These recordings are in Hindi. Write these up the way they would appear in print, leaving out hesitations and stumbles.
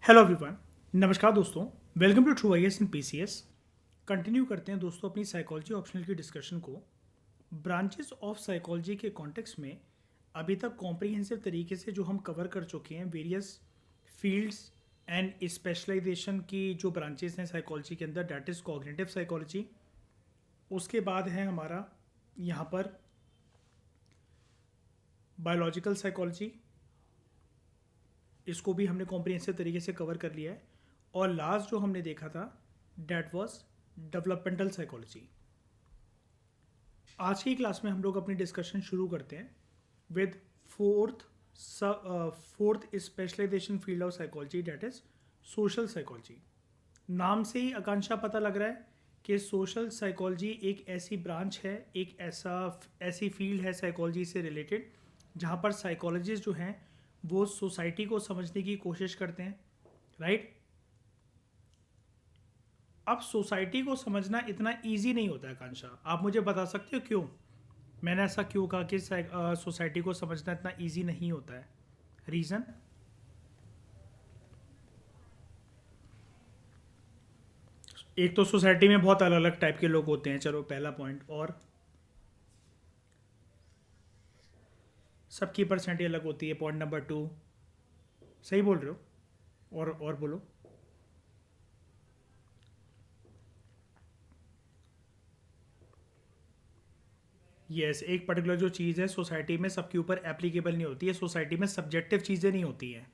Hello everyone. नमस्कार दोस्तों। Welcome to true IAS in PCS. Continue करते हैं दोस्तों अपनी साइकोलॉजी ऑप्शनल की डिस्कशन को। ब्रांचेस ऑफ साइकोलॉजी के कॉन्टेक्स्ट में अभी तक कॉम्प्रिहेंसिव तरीके से जो हम कवर कर चुके हैं वेरियस फील्ड्स एंड स्पेशलाइजेशन की जो ब्रांचेस हैं साइकोलॉजी के अंदर, डैट इज़ कॉग्निटिव साइकोलॉजी। उसके बाद है हमारा यहाँ पर बायोलॉजिकल साइकोलॉजी, इसको भी हमने कॉम्प्रिहेंसिव तरीके से कवर कर लिया है। और लास्ट जो हमने देखा था डैट वाज डेवलपमेंटल साइकोलॉजी। आज की क्लास में हम लोग अपनी डिस्कशन शुरू करते हैं with fourth specialization field of psychology, that is social psychology. नाम से ही आकांक्षा पता लग रहा है कि सोशल साइकोलॉजी एक ऐसी ब्रांच है, एक ऐसी फील्ड है साइकोलॉजी से रिलेटेड जहाँ पर साइकोलॉजिस्ट जो हैं वो सोसाइटी को समझने की कोशिश करते हैं, राइट। अब सोसाइटी को समझना इतना इजी नहीं होता है आकांक्षा, आप मुझे बता सकते हो क्यों? मैंने ऐसा क्यों कहा कि सोसाइटी को समझना इतना इजी नहीं होता है? रीज़न? एक तो सोसाइटी में बहुत अलग अलग टाइप के लोग होते हैं, चलो पहला पॉइंट। और सबकी पर्सनैलिटी अलग होती है, पॉइंट नंबर 2। सही बोल रहे हो? और बोलो। यस, एक पर्टिकुलर जो चीज़ है सोसाइटी में सबके ऊपर एप्लीकेबल नहीं होती है। सोसाइटी में सब्जेक्टिव चीज़ें नहीं होती हैं।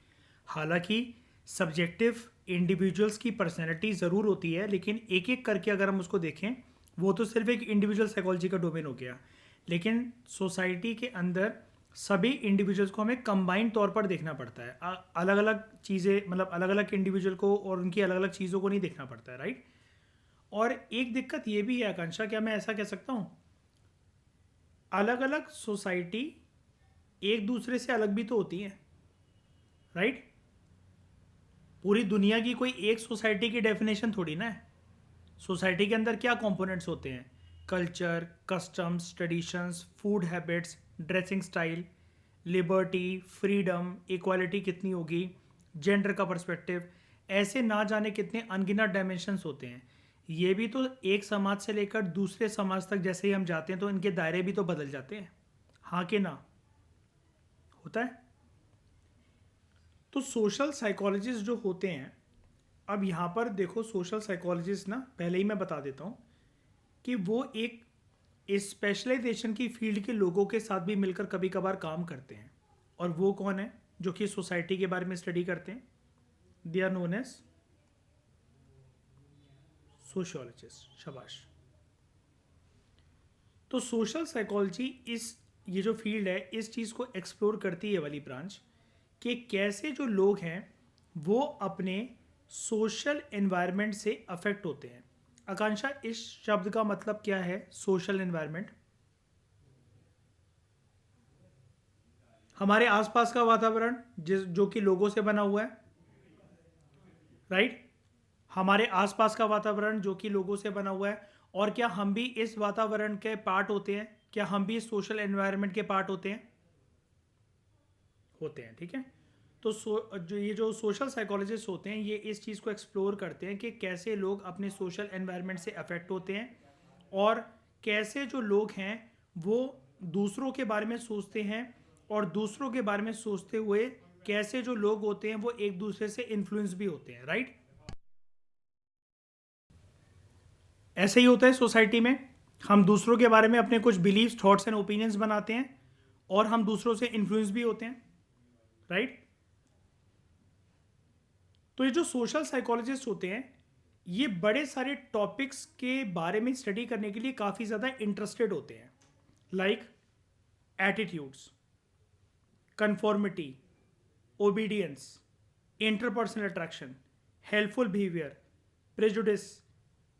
हालांकि सब्जेक्टिव इंडिविजुअल्स की पर्सनैलिटी ज़रूर होती है, लेकिन एक एक करके अगर हम उसको देखें वो तो सिर्फ एक इंडिविजुअल साइकोलॉजी का डोमेन हो गया। लेकिन सोसाइटी के अंदर सभी इंडिविजुअल्स को हमें कंबाइंड तौर पर देखना पड़ता है। अलग अलग चीज़ें, मतलब अलग अलग इंडिविजुअल को और उनकी अलग अलग चीज़ों को नहीं देखना पड़ता है, राइट। और एक दिक्कत ये भी है आकांक्षा, क्या मैं ऐसा कह सकता हूँ, अलग अलग सोसाइटी एक दूसरे से अलग भी तो होती है, राइट। पूरी दुनिया की कोई एक सोसाइटी की डेफिनेशन थोड़ी ना है। सोसाइटी के अंदर क्या कंपोनेंट्स होते हैं? Culture, customs, traditions, food habits, dressing style, liberty, freedom, equality कितनी होगी, जेंडर का पर्सपेक्टिव, ऐसे ना जाने कितने अनगिनत डायमेंशंस होते हैं। ये भी तो एक समाज से लेकर दूसरे समाज तक जैसे ही हम जाते हैं तो इनके दायरे भी तो बदल जाते हैं, हाँ कि ना? होता है। तो सोशल साइकोलॉजिस्ट जो होते हैं, अब यहाँ पर देखो, सोशल साइकोलॉजिस्ट ना, पहले ही मैं बता देता हूँ कि वो एक स्पेशलाइजेशन की फील्ड के लोगों के साथ भी मिलकर कभी कभार काम करते हैं। और वो कौन है जो कि सोसाइटी के बारे में स्टडी करते हैं? They are known as sociologist. शाबाश। तो सोशल साइकोलॉजी इस ये जो फील्ड है इस चीज़ को एक्सप्लोर करती है वाली ब्रांच, कि कैसे जो लोग हैं वो अपने सोशल एनवायरनमेंट से अफेक्ट होते हैं। आकांक्षा, इस शब्द का मतलब क्या है सोशल एनवायरनमेंट? हमारे आसपास का वातावरण जिस जो कि लोगों से बना हुआ है, राइट। हमारे आसपास का वातावरण जो कि लोगों से बना हुआ है। और क्या हम भी इस वातावरण के पार्ट होते हैं? क्या हम भी सोशल एनवायरनमेंट के पार्ट होते हैं? होते हैं, ठीक है। तो जो ये जो सोशल साइकोलॉजिस्ट होते हैं ये इस चीज़ को एक्सप्लोर करते हैं कि कैसे लोग अपने सोशल एनवायरनमेंट से अफेक्ट होते हैं और कैसे जो लोग हैं वो दूसरों के बारे में सोचते हैं, और दूसरों के बारे में सोचते हुए कैसे जो लोग होते हैं वो एक दूसरे से इन्फ्लुएंस भी होते हैं, राइट। ऐसे ही होता है सोसाइटी में। हम दूसरों के बारे में अपने कुछ बिलीव्स, थॉट्स एंड ओपिनियंस बनाते हैं और हम दूसरों से इन्फ्लुएंस भी होते हैं, राइट। तो ये जो सोशल साइकोलॉजिस्ट होते हैं ये बड़े सारे टॉपिक्स के बारे में स्टडी करने के लिए काफ़ी ज़्यादा इंटरेस्टेड होते हैं, like attitudes, conformity, obedience, interpersonal attraction, helpful behaviour, prejudice,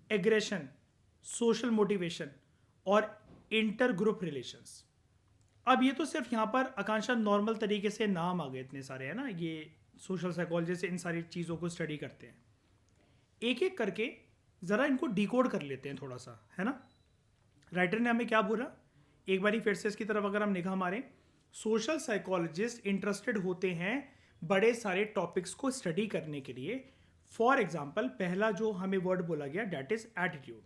aggression, social motivation और इंटर ग्रुप रिलेशंस। अब ये तो सिर्फ यहाँ पर आकांक्षा नॉर्मल तरीके से नाम आ गए, इतने सारे है ना। ये सोशल साइकोलॉजिस्ट इन सारी चीज़ों को स्टडी करते हैं। एक एक करके ज़रा इनको डिकोड कर लेते हैं थोड़ा सा, है ना। राइटर ने हमें क्या बोला, एक बारी फिर से इसकी तरफ अगर हम निगाह मारें, सोशल साइकोलॉजिस्ट इंटरेस्टेड होते हैं बड़े सारे टॉपिक्स को स्टडी करने के लिए। फॉर एग्जाम्पल, पहला जो हमें वर्ड बोला गया डैट इज एटीट्यूड।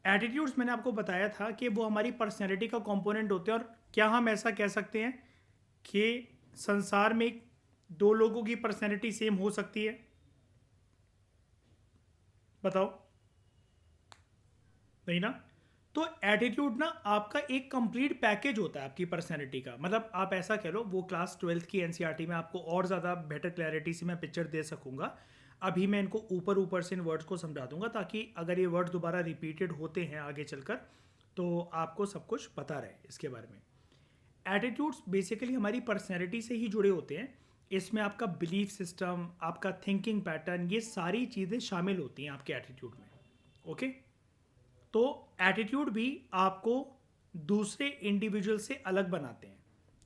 एटीट्यूड्स मैंने आपको बताया था कि वो हमारी पर्सनैलिटी का कॉम्पोनेंट होते हैं। और क्या हम ऐसा कह सकते हैं कि संसार में दो लोगों की पर्सनैलिटी सेम हो सकती है? बताओ, नहीं ना। तो एटीट्यूड ना आपका एक कंप्लीट पैकेज होता है आपकी पर्सनैलिटी का। मतलब आप ऐसा कह लो, वो क्लास 12th की एनसीईआरटी में आपको और ज़्यादा बेटर क्लैरिटी से मैं पिक्चर दे सकूंगा। अभी मैं इनको ऊपर ऊपर से इन वर्ड्स को समझा दूंगा, ताकि अगर ये वर्ड दोबारा रिपीटेड होते हैं आगे चलकर तो आपको सब कुछ पता रहे इसके बारे में। एटीट्यूड्स बेसिकली हमारी पर्सनैलिटी से ही जुड़े होते हैं। इसमें आपका बिलीफ सिस्टम, आपका थिंकिंग पैटर्न, ये सारी चीज़ें शामिल होती हैं आपके एटीट्यूड में। ओके, तो एटीट्यूड भी आपको दूसरे इंडिविजुअल से अलग बनाते हैं।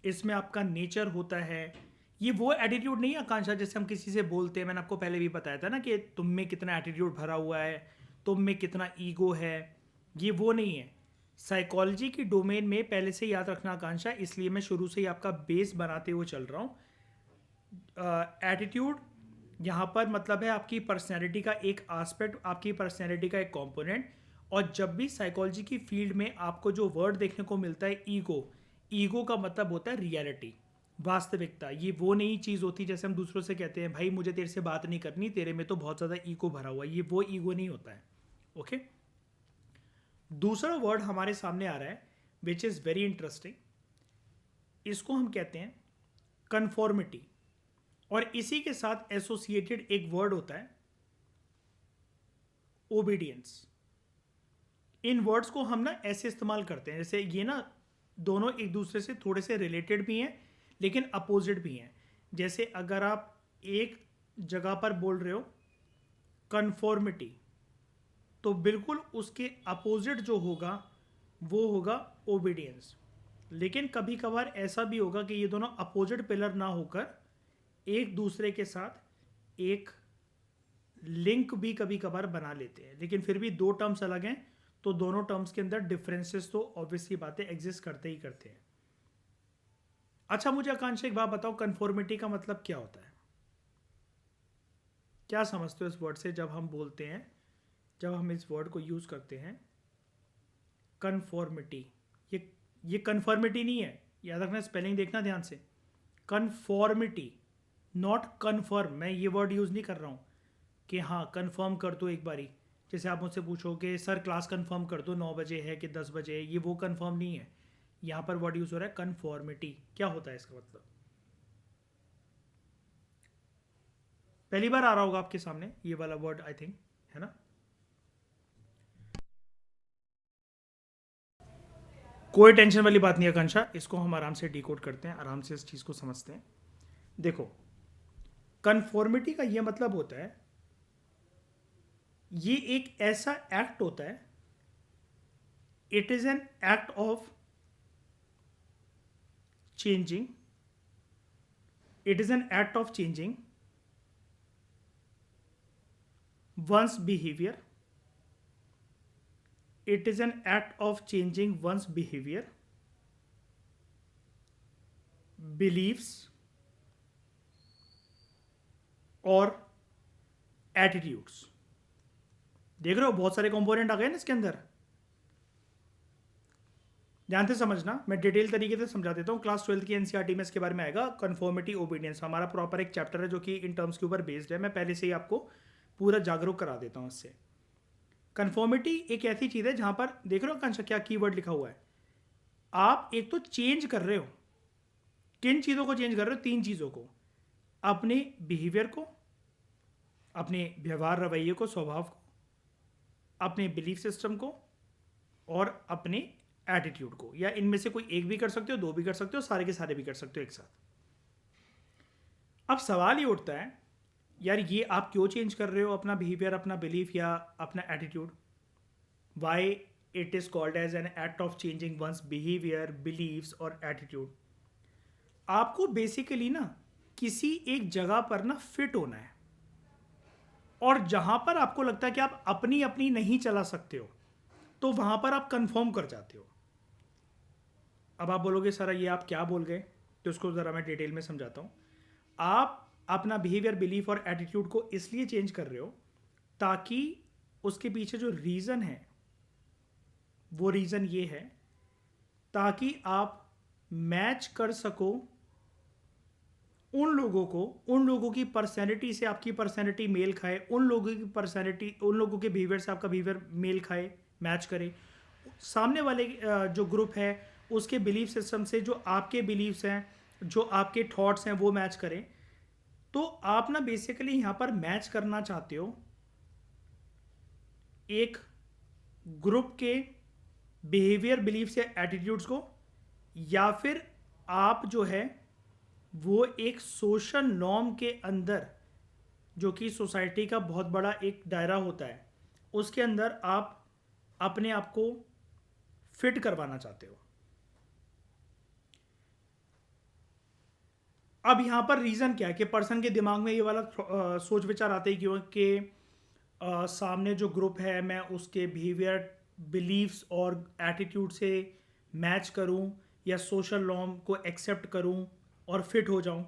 इसमें आपका नेचर होता है। ये वो एटीट्यूड नहीं है आकांक्षा जैसे हम किसी से बोलते हैं। मैंने आपको पहले भी बताया था ना कि तुम में कितना एटीट्यूड भरा हुआ है, तुम में कितना ईगो है। ये वो नहीं है। साइकोलॉजी की डोमेन में पहले से याद रखना आकांक्षा, इसलिए मैं शुरू से ही आपका बेस बनाते हुए चल रहा हूँ। एटीट्यूड यहाँ पर मतलब है आपकी पर्सनैलिटी का एक एस्पेक्ट, आपकी पर्सनैलिटी का एक कंपोनेंट। और जब भी साइकोलॉजी की फील्ड में आपको जो वर्ड देखने को मिलता है ईगो, ईगो का मतलब होता है रियलिटी, वास्तविकता। ये वो नई चीज़ होती है जैसे हम दूसरों से कहते हैं भाई मुझे तेरे से बात नहीं करनी, तेरे में तो बहुत ज़्यादा ईगो भरा हुआ है। ये वो ईगो नहीं होता है। ओके, दूसरा वर्ड हमारे सामने आ रहा है विच इज़ वेरी इंटरेस्टिंग। इसको हम कहते हैं कन्फॉर्मिटी। और इसी के साथ एसोसिएटेड एक वर्ड होता है ओबीडियंस। इन वर्ड्स को हम ना ऐसे इस्तेमाल करते हैं जैसे ये ना दोनों एक दूसरे से थोड़े से रिलेटेड भी हैं लेकिन अपोजिट भी हैं। जैसे अगर आप एक जगह पर बोल रहे हो कन्फॉर्मिटी, तो बिल्कुल उसके अपोजिट जो होगा वो होगा ओबीडियंस। लेकिन कभी कभार ऐसा भी होगा कि ये दोनों अपोजिट पिलर ना होकर एक दूसरे के साथ एक लिंक भी कभी कभार बना लेते हैं, लेकिन फिर भी दो टर्म्स अलग हैं। तो दोनों टर्म्स के अंदर डिफरेंसेस तो ऑब्वियसली बातें एग्जिस्ट करते ही करते हैं। अच्छा, मुझे आकांक्षा एक बात बताओ, कन्फॉर्मिटी का मतलब क्या होता है? क्या समझते हो इस वर्ड से? जब हम बोलते हैं, जब हम इस वर्ड को यूज करते हैं कन्फॉर्मिटी, ये कन्फर्मिटी नहीं है, याद रखना, स्पेलिंग देखना ध्यान से। Conformity, not confirm. मैं ये वर्ड यूज नहीं कर रहा हूँ कि हाँ कन्फर्म कर दो एक बारी। जैसे आप मुझसे पूछो कि सर क्लास कंफर्म कर दो 9 बजे है कि 10 बजे है, ये वो कंफर्म नहीं है। यहाँ पर वर्ड यूज हो रहा है कन्फॉर्मिटी। क्या होता है इसका मतलब? पहली बार आ रहा होगा आपके सामने ये वाला वर्ड, आई थिंक, है ना? कोई टेंशन वाली बात नहीं आकांक्षा, इसको हम आराम से डिकोड करते हैं, आराम से इस चीज़ को समझते हैं। देखो, कन्फॉर्मिटी का ये मतलब होता है, ये एक ऐसा एक्ट होता है, it is an act of changing, it is an act of changing one's behavior, it is an act of changing one's behavior, beliefs और एटीट्यूड्स। देख रहे हो बहुत सारे कंपोनेंट आ गए ना इसके अंदर। ध्यान से समझना, मैं डिटेल तरीके से समझा देता हूँ। क्लास 12 की एनसीईआरटी में इसके बारे में आएगा। कन्फॉर्मिटी ओबीडियंस हमारा प्रॉपर एक चैप्टर है जो कि इन टर्म्स के ऊपर बेस्ड है। मैं पहले से ही आपको पूरा जागरूक करा देता हूँ इससे। कन्फॉर्मिटी एक ऐसी चीज़ है जहाँ पर देख रहे हो आकांक्षा क्या कीवर्ड लिखा हुआ है। आप एक तो चेंज कर रहे हो, किन चीज़ों को चेंज कर रहे हो? 3 चीज़ों को, अपने बिहेवियर को, अपने व्यवहार रवैये को, स्वभाव को, अपने बिलीफ सिस्टम को और अपने एटीट्यूड को। या इनमें से कोई एक भी कर सकते हो, 2 भी कर सकते हो, सारे के सारे भी कर सकते हो एक साथ। अब सवाल ये उठता है, यार ये आप क्यों चेंज कर रहे हो अपना बिहेवियर, अपना बिलीफ या अपना attitude? Why it is called as an act of changing one's behaviour, beliefs और एटीट्यूड? आपको बेसिकली ना किसी एक जगह पर ना फिट होना है, और जहां पर आपको लगता है कि आप अपनी अपनी नहीं चला सकते हो तो वहां पर आप कंफर्म कर जाते हो। अब आप बोलोगे सर ये आप क्या बोल गए, तो उसको ज़रा मैं डिटेल में समझाता हूँ। आप अपना बिहेवियर, बिलीफ और एटीट्यूड को इसलिए चेंज कर रहे हो ताकि उसके पीछे जो रीज़न है वो रीज़न ये है ताकि आप मैच कर सको उन लोगों की पर्सनैलिटी से आपकी पर्सनैलिटी मेल खाए, उन लोगों की पर्सनैलिटी, उन लोगों के बिहेवियर से आपका बिहेवियर मेल खाए, मैच करे। सामने वाले जो ग्रुप है उसके बिलीफ सिस्टम से जो आपके बिलीव्स हैं, जो आपके थॉट्स हैं वो मैच करें। तो आप ना बेसिकली यहाँ पर मैच करना चाहते हो एक ग्रुप के बिहेवियर, बिलीफ्स या एटीट्यूड्स को, या फिर आप जो है वो एक सोशल नॉर्म के अंदर, जो कि सोसाइटी का बहुत बड़ा एक दायरा होता है, उसके अंदर आप अपने आप को फिट करवाना चाहते हो। अब यहाँ पर रीज़न क्या है कि पर्सन के दिमाग में ये वाला सोच विचार आते ही क्यों कि सामने जो ग्रुप है मैं उसके बिहेवियर, बिलीव्स और एटीट्यूड से मैच करूं या सोशल नॉर्म को एक्सेप्ट करूं और फिट हो जाऊं।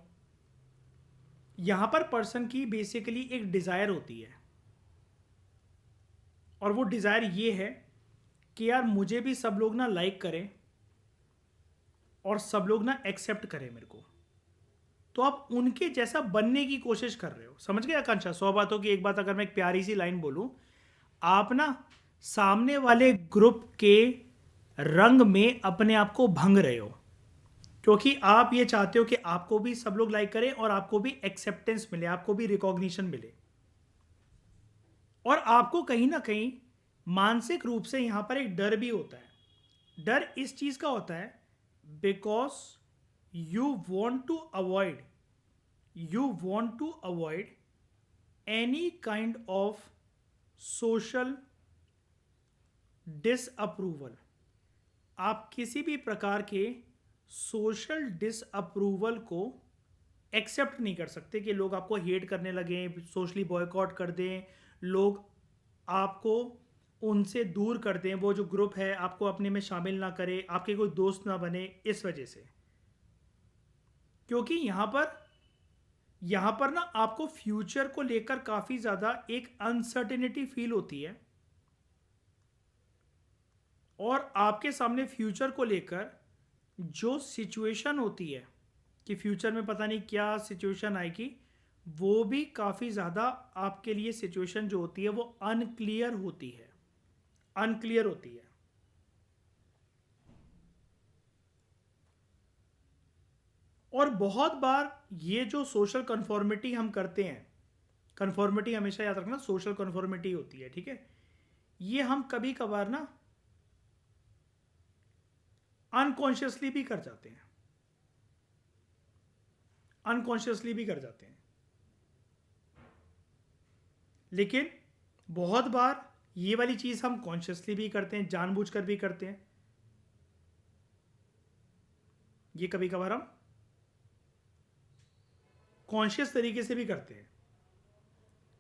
यहाँ पर पर्सन की बेसिकली एक डिज़ायर होती है, और वो डिज़ायर ये है कि यार मुझे भी सब लोग ना लाइक करें और सब लोग ना एक्सेप्ट करें मेरे को। तो आप उनके जैसा बनने की कोशिश कर रहे हो। समझ गए आकांक्षा? 100 बातों की एक बात अगर मैं एक प्यारी सी लाइन बोलूं, आप ना सामने वाले ग्रुप के रंग में अपने आप को भंग रहे हो, क्योंकि आप ये चाहते हो कि आपको भी सब लोग लाइक करें और आपको भी एक्सेप्टेंस मिले, आपको भी रिकॉग्निशन मिले। और आपको कहीं ना कहीं मानसिक रूप से यहां पर एक डर भी होता है। डर इस चीज का होता है because you want to avoid any kind of social disapproval. आप किसी भी प्रकार के सोशल डिसअप्रूवल को एक्सेप्ट नहीं कर सकते कि लोग आपको हेट करने लगें, सोशली बॉयकॉट कर दें, लोग आपको उनसे दूर कर दें, वो जो ग्रुप है आपको अपने में शामिल ना करे, आपके कोई दोस्त ना बने, इस वजह से। क्योंकि यहाँ पर ना आपको फ्यूचर को लेकर काफ़ी ज़्यादा एक अनसर्टेनिटी फील होती है, और आपके सामने फ्यूचर को लेकर जो सिचुएशन होती है कि फ्यूचर में पता नहीं क्या सिचुएशन आएगी, वो भी काफ़ी ज़्यादा आपके लिए सिचुएशन जो होती है वो अनक्लियर होती है। और बहुत बार ये जो सोशल कन्फॉर्मिटी हम करते हैं, कन्फॉर्मिटी हमेशा याद रखना सोशल कन्फॉर्मिटी होती है, ठीक है, ये हम कभी कभार ना अनकॉन्शियसली भी कर जाते हैं, लेकिन बहुत बार ये वाली चीज हम कॉन्शियसली भी करते हैं, जानबूझकर भी करते हैं। ये कभी कभार हम कॉन्शियस तरीके से भी करते हैं।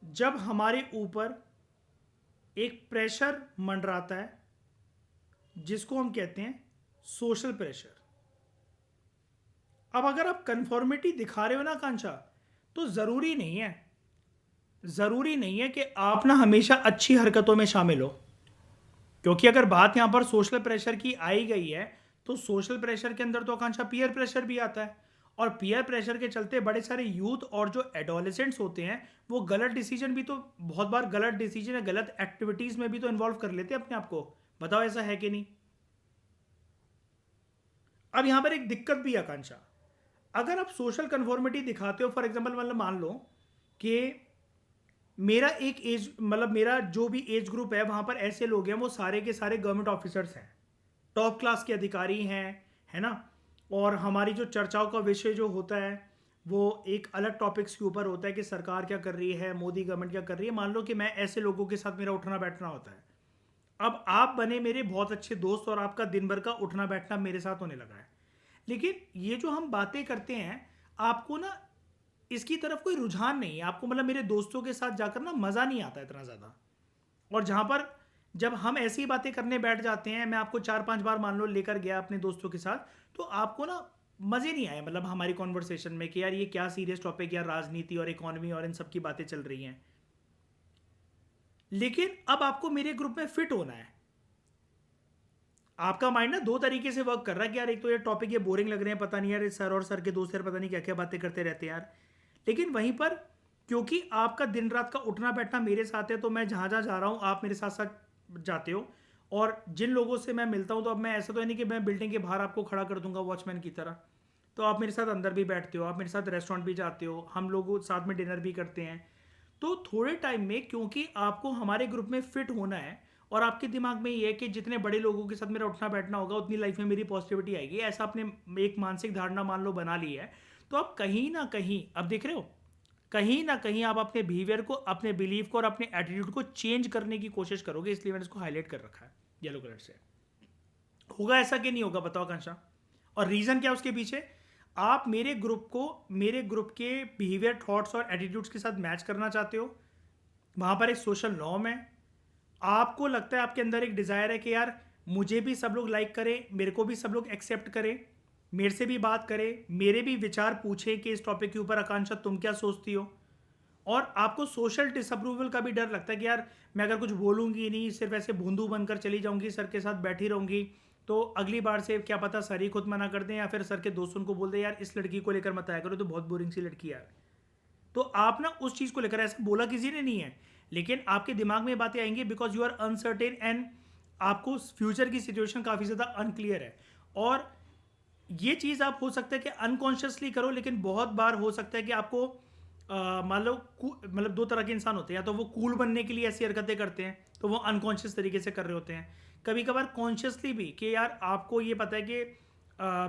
जब हमारे ऊपर एक प्रेशर मंडराता है जिसको हम कहते हैं सोशल प्रेशर। अब अगर आप कन्फॉर्मिटी दिखा रहे हो ना कांचा, तो जरूरी नहीं है कि आप ना हमेशा अच्छी हरकतों में शामिल हो, क्योंकि अगर बात यहां पर सोशल प्रेशर की आई गई है तो सोशल प्रेशर के अंदर तो आकांक्षा पीयर प्रेशर भी आता है, और पीयर प्रेशर के चलते बड़े सारे यूथ और जो एडोलेसेंट्स होते हैं वो गलत डिसीजन भी, तो बहुत बार गलत डिसीजन या गलत एक्टिविटीज में भी तो इन्वॉल्व कर लेते हैं अपने आप को। बताओ ऐसा है कि नहीं? अब यहां पर एक दिक्कत भी है आकांक्षा, अगर आप सोशल कन्फॉर्मिटी दिखाते हो, फॉर एग्जाम्पल मतलब मान लो कि मेरा एक एज, मतलब मेरा जो भी एज ग्रुप है वहां पर ऐसे लोग हैं वो सारे के सारे गवर्नमेंट ऑफिसर्स हैं, टॉप क्लास के अधिकारी हैं, है ना, और हमारी जो चर्चाओं का विषय जो होता है वो एक अलग टॉपिक्स के ऊपर होता है कि सरकार क्या कर रही है, मोदी गवर्नमेंट क्या कर रही है। मान लो कि मैं ऐसे लोगों के साथ मेरा उठना बैठना होता है। अब आप बने मेरे बहुत अच्छे दोस्त और आपका दिन भर का उठना बैठना मेरे साथ होने लगा है, लेकिन ये जो हम बातें करते हैं आपको ना इसकी तरफ कोई रुझान नहीं है, आपको मतलब मेरे दोस्तों के साथ जाकर ना मज़ा नहीं आता इतना ज़्यादा। और जहाँ पर जब हम ऐसी बातें करने बैठ जाते हैं, मैं आपको 4-5 बार मान लो लेकर गया अपने दोस्तों के साथ, तो आपको ना मज़े नहीं आए मतलब हमारी कॉन्वर्सेशन में कि यार ये क्या सीरियस टॉपिक, यार राजनीति और इकोनॉमी और इन सब की बातें चल रही हैं। लेकिन अब आपको मेरे ग्रुप में फिट होना है। आपका माइंड ना दो तरीके से वर्क कर रहा है कि यार एक तो ये टॉपिक ये बोरिंग लग रहे हैं, पता नहीं यार सर और सर के दोस्त यार पता नहीं क्या क्या बातें करते रहते हैं यार। लेकिन वहीं पर क्योंकि आपका दिन रात का उठना बैठना मेरे साथ है, तो मैं जहाँ जहाँ जा रहा हूँ आप मेरे साथ साथ जाते हो। और जिन लोगों से मैं मिलता हूँ, तो अब मैं ऐसा तो है नहीं कि मैं बिल्डिंग के बाहर आपको खड़ा कर दूंगा वॉचमैन की तरह। तो आप मेरे साथ अंदर भी बैठते हो, आप मेरे साथ रेस्टोरेंट भी जाते हो, हम लोग साथ में डिनर भी करते हैं। तो थोड़े टाइम में क्योंकि आपको हमारे ग्रुप में फिट होना है और आपके दिमाग में ये है कि जितने बड़े लोगों के साथ मेरा उठना बैठना होगा उतनी लाइफ में मेरी पॉजिटिविटी आएगी, ऐसा आपने एक मानसिक धारणा मान लो बना ली है। तो आप कहीं ना कहीं अब देख रहे हो, कहीं ना कहीं आप अपने बिहेवियर को, अपने बिलीव को और अपने एटीट्यूड को चेंज करने की कोशिश करोगे। इसलिए मैंने इसको हाईलाइट कर रखा है येलो कलर से। होगा ऐसा कि नहीं होगा बताओ आकांक्षा? और रीजन क्या है उसके पीछे? आप मेरे ग्रुप को, मेरे ग्रुप के बिहेवियर, थॉट्स और एटीट्यूड्स के साथ मैच करना चाहते हो। वहां पर एक सोशल नॉर्म है। आपको लगता है, आपके अंदर एक डिजायर है कि यार मुझे भी सब लोग लाइक करें, मेरे को भी सब लोग एक्सेप्ट करें, मेरे से भी बात करें, मेरे भी विचार पूछें कि इस टॉपिक के ऊपर आकांक्षा तुम क्या सोचती हो। और आपको सोशल डिसअप्रूवल का भी डर लगता है कि यार मैं अगर कुछ बोलूंगी नहीं, सिर्फ ऐसे बूंदू बनकर चली जाऊंगी, सर के साथ बैठी रहूंगी, तो अगली बार से क्या पता सर ही खुद मना कर दें या फिर सर के दोस्तों को बोल दे यार इस लड़की को लेकर मत आया करो, तो बहुत बोरिंग सी लड़की है यार। तो आप ना उस चीज़ को लेकर, ऐसा बोला किसी ने नहीं है, लेकिन आपके दिमाग में बातें आएंगी because you are uncertain and आपको फ्यूचर की सिचुएशन काफ़ी ज़्यादा अनक्लियर है। और ये चीज़ आप हो सकता है कि अनकॉन्शियसली करो, लेकिन बहुत बार हो सकता है कि आपको मान लो मतलब दो तरह के इंसान होते हैं, या तो वो कूल बनने के लिए ऐसी हरकतें करते हैं तो वो अनकॉन्शियस तरीके से कर रहे होते हैं। कभी कभार कॉन्शियसली भी कि यार आपको ये पता है कि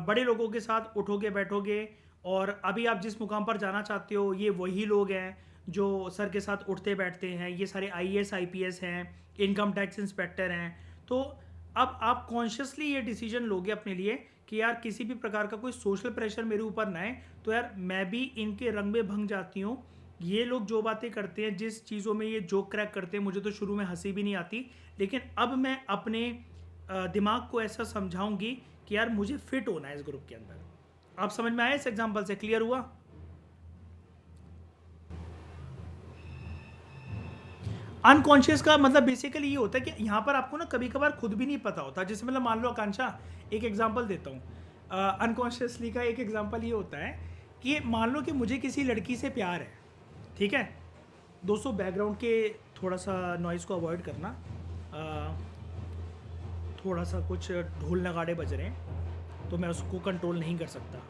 बड़े लोगों के साथ उठोगे बैठोगे और अभी आप जिस मुकाम पर जाना चाहते हो ये वही लोग हैं जो सर के साथ उठते बैठते हैं, ये सारे आईएएस आईपीएस हैं, इनकम टैक्स इंस्पेक्टर हैं। तो अब आप कॉन्शियसली ये डिसीजन लोगे अपने लिए कि यार किसी भी प्रकार का कोई सोशल प्रेशर मेरे ऊपर ना आए, तो यार मैं भी इनके रंग में भंग जाती हूँ। ये लोग जो बातें करते हैं, जिस चीज़ों में ये जोक क्रैक करते हैं, मुझे तो शुरू में हंसी भी नहीं आती, लेकिन अब मैं अपने दिमाग को ऐसा समझाऊंगी कि यार मुझे फिट होना है इस ग्रुप के अंदर। आप समझ में आए इस एग्जाम्पल से? क्लियर हुआ? अनकॉन्शियस का मतलब बेसिकली ये होता है कि यहाँ पर आपको ना कभी कभार खुद भी नहीं पता होता। जैसे मतलब मान लो आकांक्षा, एक एग्जांपल देता हूँ, अनकॉन्शियसली का एक एग्जांपल ये होता है कि मान लो कि मुझे किसी लड़की से प्यार है, ठीक है। दोस्तों बैकग्राउंड के थोड़ा सा नॉइज़ को अवॉइड करना, थोड़ा सा कुछ ढोल नगाड़े बज रहे हैं तो मैं उसको कंट्रोल नहीं कर सकता।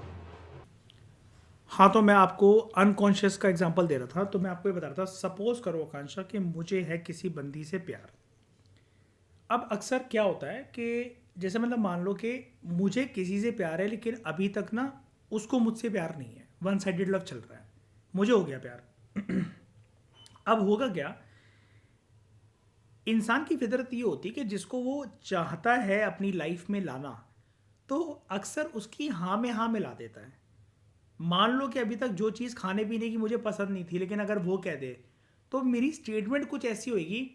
हाँ, तो मैं आपको अनकॉन्शियस का एग्जांपल दे रहा था, तो मैं आपको ये बता रहा था, सपोज करो आकांक्षा कि मुझे है किसी बंदी से प्यार। अब अक्सर क्या होता है कि जैसे मतलब मान लो कि मुझे किसी से प्यार है, लेकिन अभी तक ना उसको मुझसे प्यार नहीं है, वन साइडेड लव चल रहा है। मुझे हो गया प्यार। अब होगा क्या, इंसान की फितरत ये होती है कि जिसको वो चाहता है अपनी लाइफ में लाना, तो अक्सर उसकी हाँ में हाँ मिला देता है। मान लो कि अभी तक जो चीज़ खाने पीने की मुझे पसंद नहीं थी, लेकिन अगर वो कह दे तो मेरी स्टेटमेंट कुछ ऐसी होगी,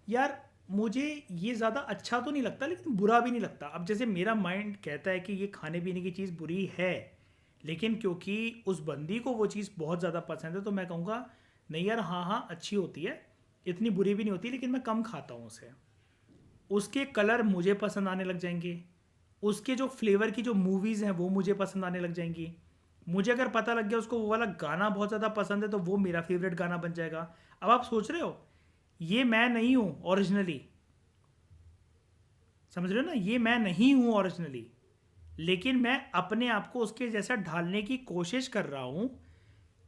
यार मुझे ये ज़्यादा अच्छा तो नहीं लगता लेकिन बुरा भी नहीं लगता। अब जैसे मेरा माइंड कहता है कि ये खाने पीने की चीज़ बुरी है, लेकिन क्योंकि उस बंदी को वो चीज़ बहुत ज़्यादा पसंद है, तो मैं कहूँगा नहीं यार, हाँ हाँ अच्छी होती है, इतनी बुरी भी नहीं होती, लेकिन मैं कम खाता हूँ उसे। उसके कलर मुझे पसंद आने लग जाएंगे, उसके जो फ्लेवर की जो मूवीज़ हैं वो मुझे पसंद आने लग जाएंगी। मुझे अगर पता लग गया उसको वो वाला गाना बहुत ज़्यादा पसंद है, तो वो मेरा फेवरेट गाना बन जाएगा। अब आप सोच रहे हो ये मैं नहीं हूँ ओरिजिनली, समझ रहे हो ना, ये मैं नहीं हूँ ओरिजिनली, लेकिन मैं अपने आप को उसके जैसा ढालने की कोशिश कर रहा हूँ।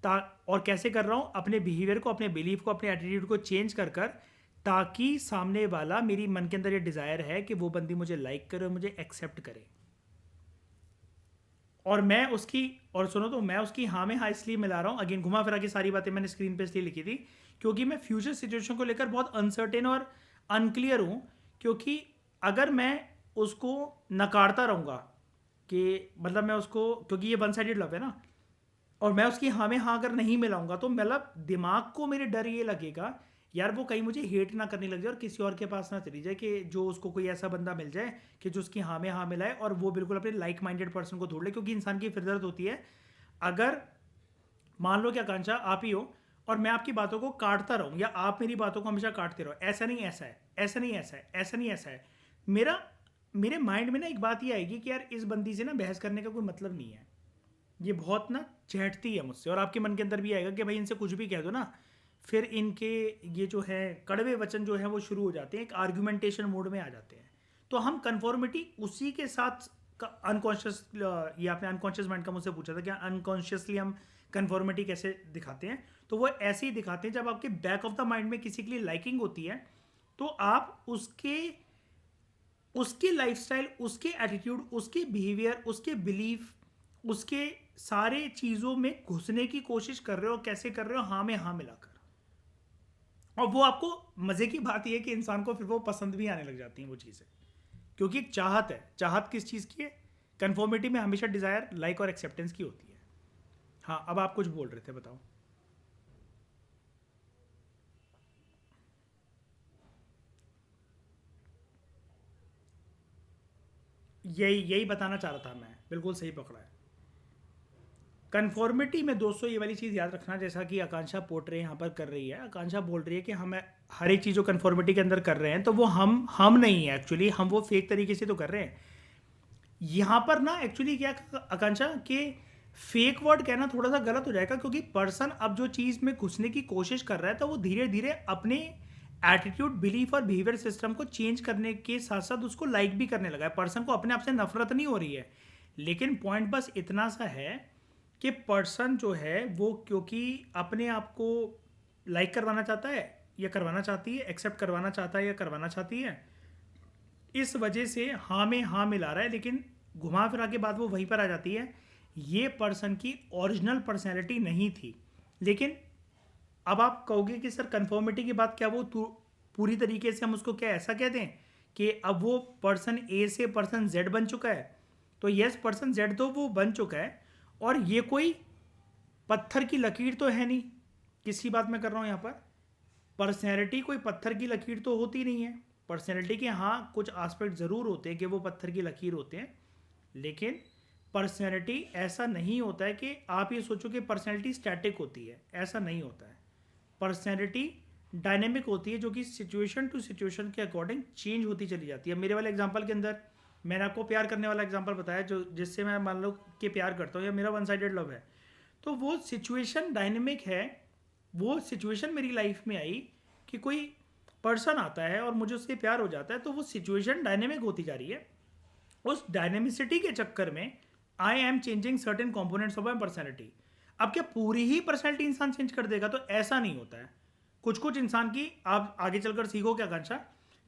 ता और कैसे कर रहा हूँ, अपने बिहेवियर को, अपने बिलीफ को, अपने एटीट्यूड को चेंज कर कर, ताकि सामने वाला, मेरी मन के अंदर ये डिज़ायर है कि वो बंदी मुझे लाइक करे और मुझे एक्सेप्ट करे। और मैं उसकी, और सुनो तो मैं उसकी हाँ में हाँ इसलिए मिला रहा हूँ, अगेन घुमा फिरा के सारी बातें मैंने स्क्रीन पे इसलिए लिखी थी क्योंकि मैं फ्यूचर सिचुएशन को लेकर बहुत अनसर्टेन और अनक्लियर हूँ। क्योंकि अगर मैं उसको नकारता रहूँगा कि मतलब मैं उसको, क्योंकि ये वन साइडेड लव है ना, और मैं उसकी हाँ में हाँ अगर नहीं मिलाऊंगा, तो मतलब दिमाग को मेरे डर ये लगेगा यार वो कहीं मुझे हेट ना करने लग जाए और किसी और के पास ना चली जाए, कि जो उसको कोई ऐसा बंदा मिल जाए कि जो उसकी हाँ में हाँ मिलाए और वो बिल्कुल अपने लाइक माइंडेड पर्सन को ढूंढ ले। क्योंकि इंसान की फितरत होती है, अगर मान लो कि आकांक्षा आप ही हो और मैं आपकी बातों को काटता रहूं या आप मेरी बातों को हमेशा काटते रहो, ऐसा नहीं ऐसा है, ऐसा नहीं ऐसा है, ऐसा नहीं ऐसा है, मेरा मेरे माइंड में ना एक बात ये आएगी कि यार इस बंदी से ना बहस करने का कोई मतलब नहीं है, ये बहुत ना चहटती है मुझसे। और आपके मन के अंदर भी आएगा कि भाई इनसे कुछ भी कह दो ना, फिर इनके ये जो है कड़वे वचन जो है वो शुरू हो जाते हैं, एक आर्गुमेंटेशन मोड में आ जाते हैं। तो हम कन्फॉर्मिटी उसी के साथ अनकॉन्शियस, ये आपने अनकॉन्शियस माइंड का मुझसे पूछा था कि अनकॉन्शियसली हम कन्फॉर्मिटी कैसे दिखाते हैं, तो वो ऐसे ही दिखाते हैं जब आपके बैक ऑफ द माइंड में किसी के लिए लाइकिंग होती है तो आप उसके उसके लाइफस्टाइल, उसके एटीट्यूड, उसके बिहेवियर, उसके बिलीफ, उसके सारे चीज़ों में घुसने की कोशिश कर रहे हो। कैसे कर रहे हो? हाँ में हाँ मिलाकर। और वो आपको मज़े की बात यह है कि इंसान को फिर वो पसंद भी आने लग जाती हैं वो चीज़ें, क्योंकि एक चाहत है। चाहत किस चीज़ की है? कन्फॉर्मिटी में हमेशा डिज़ायर, लाइक और एक्सेप्टेंस की होती है। हाँ, अब आप कुछ बोल रहे थे, बताओ। यही यही बताना चाह रहा था मैं, बिल्कुल सही पकड़ा है। कन्फॉर्मिटी में दोस्तों ये वाली चीज़ याद रखना, जैसा कि आकांक्षा पोर्ट्रे यहाँ पर कर रही है। आकांक्षा बोल रही है कि हम हर एक चीज़ जो कन्फॉर्मिटी के अंदर कर रहे हैं तो वो हम नहीं है एक्चुअली, हम वो फेक तरीके से तो कर रहे हैं। यहाँ पर ना एक्चुअली क्या आकांक्षा के फेक वर्ड कहना थोड़ा सा गलत हो जाएगा, क्योंकि पर्सन अब जो चीज़ में घुसने की कोशिश कर रहा है तो वो धीरे धीरे अपने एटीट्यूड, बिलीफ और बिहेवियर सिस्टम को चेंज करने के साथ साथ उसको लाइक भी करने लगा है। पर्सन को अपने आप से नफरत नहीं हो रही है, लेकिन पॉइंट बस इतना सा है कि पर्सन जो है वो क्योंकि अपने आप को लाइक करवाना चाहता है या करवाना चाहती है, एक्सेप्ट करवाना चाहता है या करवाना चाहती है, इस वजह से हाँ में हाँ मिला रहा है, लेकिन घुमा फिरा के बाद वो वहीं पर आ जाती है। ये पर्सन की ओरिजिनल पर्सनैलिटी नहीं थी। लेकिन अब आप कहोगे कि सर कन्फर्मिटी की बात क्या वो पूरी तरीके से हम उसको क्या ऐसा कह दें कि अब वो पर्सन ए से पर्सन जेड बन चुका है? तो यस, पर्सन जेड तो वो बन चुका है, और ये कोई पत्थर की लकीर तो है नहीं। किसकी बात मैं कर रहा हूँ यहाँ पर? पर्सनैलिटी कोई पत्थर की लकीर तो होती नहीं है। पर्सनैलिटी के हाँ कुछ एस्पेक्ट ज़रूर होते हैं कि वो पत्थर की लकीर होते हैं, लेकिन पर्सनैलिटी ऐसा नहीं होता है कि आप ये सोचो कि पर्सनैलिटी स्टैटिक होती है, ऐसा नहीं होता है। पर्सनैलिटी डायनेमिक होती है, जो कि सिचुएशन टू सिचुएशन के अकॉर्डिंग चेंज होती चली जाती है। मेरे वाले एग्जांपल के अंदर मैंने आपको प्यार करने वाला एग्जांपल बताया, जो जिससे मैं मान लो कि प्यार करता हूँ या मेरा वन साइडेड लव है, तो वो सिचुएशन डायनेमिक है। वो सिचुएशन मेरी लाइफ में आई कि कोई पर्सन आता है और मुझे उससे प्यार हो जाता है, तो वो सिचुएशन डायनेमिक होती जा रही है। उस डायनेमिसिटी के चक्कर में I am changing certain components of my personality. अब क्या पूरी ही पर्सनैलिटी इंसान चेंज कर देगा? तो ऐसा नहीं होता है। कुछ कुछ इंसान की, आप आगे चलकर सीखो क्या आकांक्षा,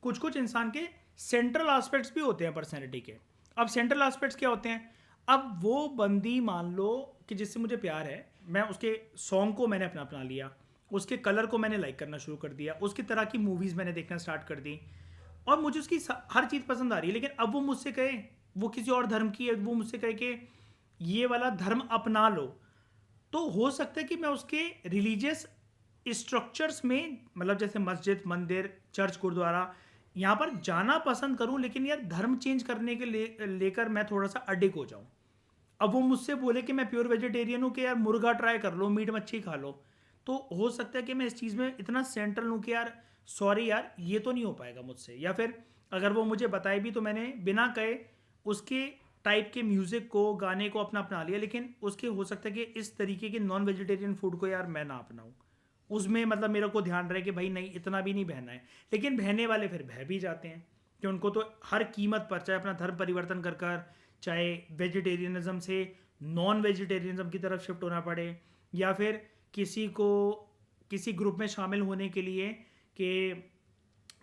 कुछ कुछ इंसान के सेंट्रल एस्पेक्ट्स भी होते हैं पर्सनैलिटी के। अब सेंट्रल एस्पेक्ट्स क्या होते हैं? अब वो बंदी मान लो कि जिससे मुझे प्यार है, मैं उसके सॉन्ग को मैंने अपना अपना लिया, उसके कलर को मैंने लाइक करना शुरू कर दिया, उसकी तरह की मूवीज़ मैंने देखना स्टार्ट कर दी, और मुझे उसकी हर चीज़ पसंद आ रही है। लेकिन अब वो मुझसे कहे, वो किसी और धर्म की है, वो मुझसे कहे कि ये वाला धर्म अपना लो, तो हो सकता है कि मैं उसके रिलीजियस स्ट्रक्चर्स में, मतलब जैसे मस्जिद, मंदिर, चर्च, गुरुद्वारा, यहाँ पर जाना पसंद करूँ, लेकिन यार धर्म चेंज करने के लेकर मैं थोड़ा सा अडिग हो जाऊँ। अब वो मुझसे बोले कि मैं प्योर वेजिटेरियन हूँ, कि यार मुर्गा ट्राई कर लो, मीट मच्छी खा लो, तो हो सकता है कि मैं इस चीज़ में इतना सेंट्रल हूँ कि यार सॉरी यार ये तो नहीं हो पाएगा मुझसे। या फिर अगर वो मुझे बताए भी तो मैंने बिना कहे उसके टाइप के म्यूज़िक को, गाने को अपना अपना लिया, लेकिन उसके हो सकता है कि इस तरीके के नॉन वेजिटेरियन फूड को यार मैं ना अपनाऊँ। उसमें मतलब मेरे को ध्यान रहे कि भाई नहीं, इतना भी नहीं बहना है। लेकिन बहने वाले फिर बह भी जाते हैं कि उनको तो हर कीमत पर, चाहे अपना धर्म परिवर्तन कर कर, चाहे वेजिटेरियनिज्म से नॉन वेजिटेरियनिज्म की तरफ शिफ्ट होना पड़े, या फिर किसी को किसी ग्रुप में शामिल होने के लिए कि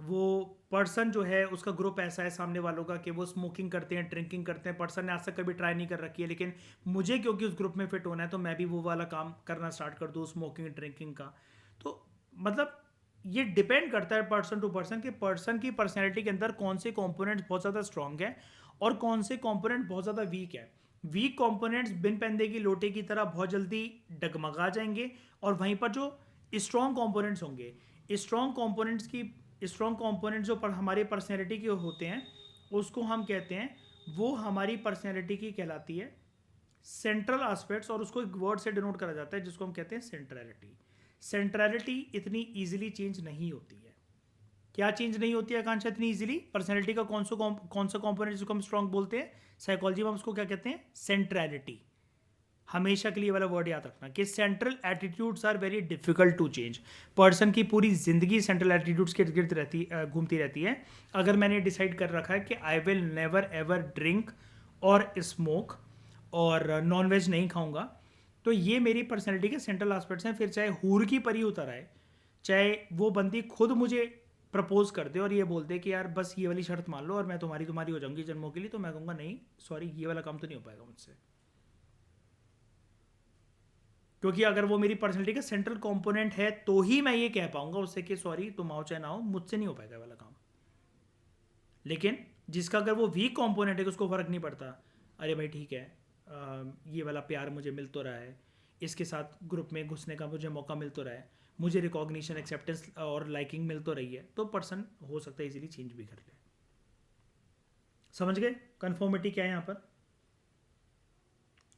वो पर्सन जो है उसका ग्रुप ऐसा है सामने वालों का कि वो स्मोकिंग करते हैं, ड्रिंकिंग करते हैं, पर्सन ने आज तक कभी ट्राई नहीं कर रखी है, लेकिन मुझे क्योंकि उस ग्रुप में फिट होना है तो मैं भी वो वाला काम करना स्टार्ट कर दूँ, स्मोकिंग ड्रिंकिंग का। तो मतलब ये डिपेंड करता है पर्सन टू पर्सन कि पर्सन की पर्सनैलिटी के अंदर कौन से कॉम्पोनेंट्स बहुत ज़्यादा स्ट्रांग है और कौन से कॉम्पोनेंट बहुत ज़्यादा वीक है। वीक कॉम्पोनेंट्स बिन पैंदे की लोटे की तरह बहुत जल्दी डगमगा जाएंगे, और वहीं पर जो स्ट्रॉन्ग कॉम्पोनेंट्स होंगे, स्ट्रॉन्ग कंपोनेंट्स जो पर हमारे पर्सनैलिटी के होते हैं उसको हम कहते हैं, वो हमारी पर्सनैलिटी की कहलाती है सेंट्रल एस्पेक्ट्स, और उसको एक वर्ड से डिनोट करा जाता है जिसको हम कहते हैं सेंट्रैलिटी। सेंट्रैलिटी इतनी इजीली चेंज नहीं होती है। क्या चेंज नहीं होती है आकांक्षा इतनी इजीली? पर्सनैलिटी का कौन सा कंपोनेंट जिसको हम स्ट्रॉन्ग बोलते हैं, साइकोलॉजी में हम उसको क्या कहते हैं? सेंट्रैलिटी। हमेशा के लिए वाला वर्ड याद रखना कि central attitudes are very difficult to change. Person की पूरी जिंदगी सेंट्रल एटीट्यूड्स के गिर्द रहती घूमती रहती है। अगर मैंने डिसाइड कर रखा है कि I will never ever drink और स्मोक और नॉन वेज नहीं खाऊंगा, तो ये मेरी पर्सनैलिटी के सेंट्रल एस्पेक्ट्स हैं। फिर चाहे हूर की परी उतर आए, चाहे वो बंदी खुद मुझे प्रपोज कर दे और ये बोल दे कि यार बस ये वाली शर्त मान लो और मैं तुम्हारी तुम्हारी हो जाऊंगी जन्मों के लिए, तो मैं कहूँगा नहीं सॉरी, ये वाला काम तो नहीं हो पाएगा मुझसे। क्योंकि अगर वो मेरी पर्सनैलिटी का सेंट्रल कंपोनेंट है तो ही मैं ये कह पाऊंगा उससे कि सॉरी तुम आओ चाहे ना हो, मुझसे नहीं हो पाएगा वाला काम। लेकिन जिसका अगर वो वीक कंपोनेंट है उसको फर्क नहीं पड़ता, अरे भाई ठीक है, ये वाला प्यार मुझे मिल तो रहा है, इसके साथ ग्रुप में घुसने का मुझे मौका मिल तो रहा है, मुझे रिकॉग्निशन एक्सेप्टेंस और लाइकिंग मिल तो रही है, तो पर्सन हो सकता है इजीली चेंज भी कर ले। समझ गए कन्फॉर्मिटी क्या है यहाँ पर?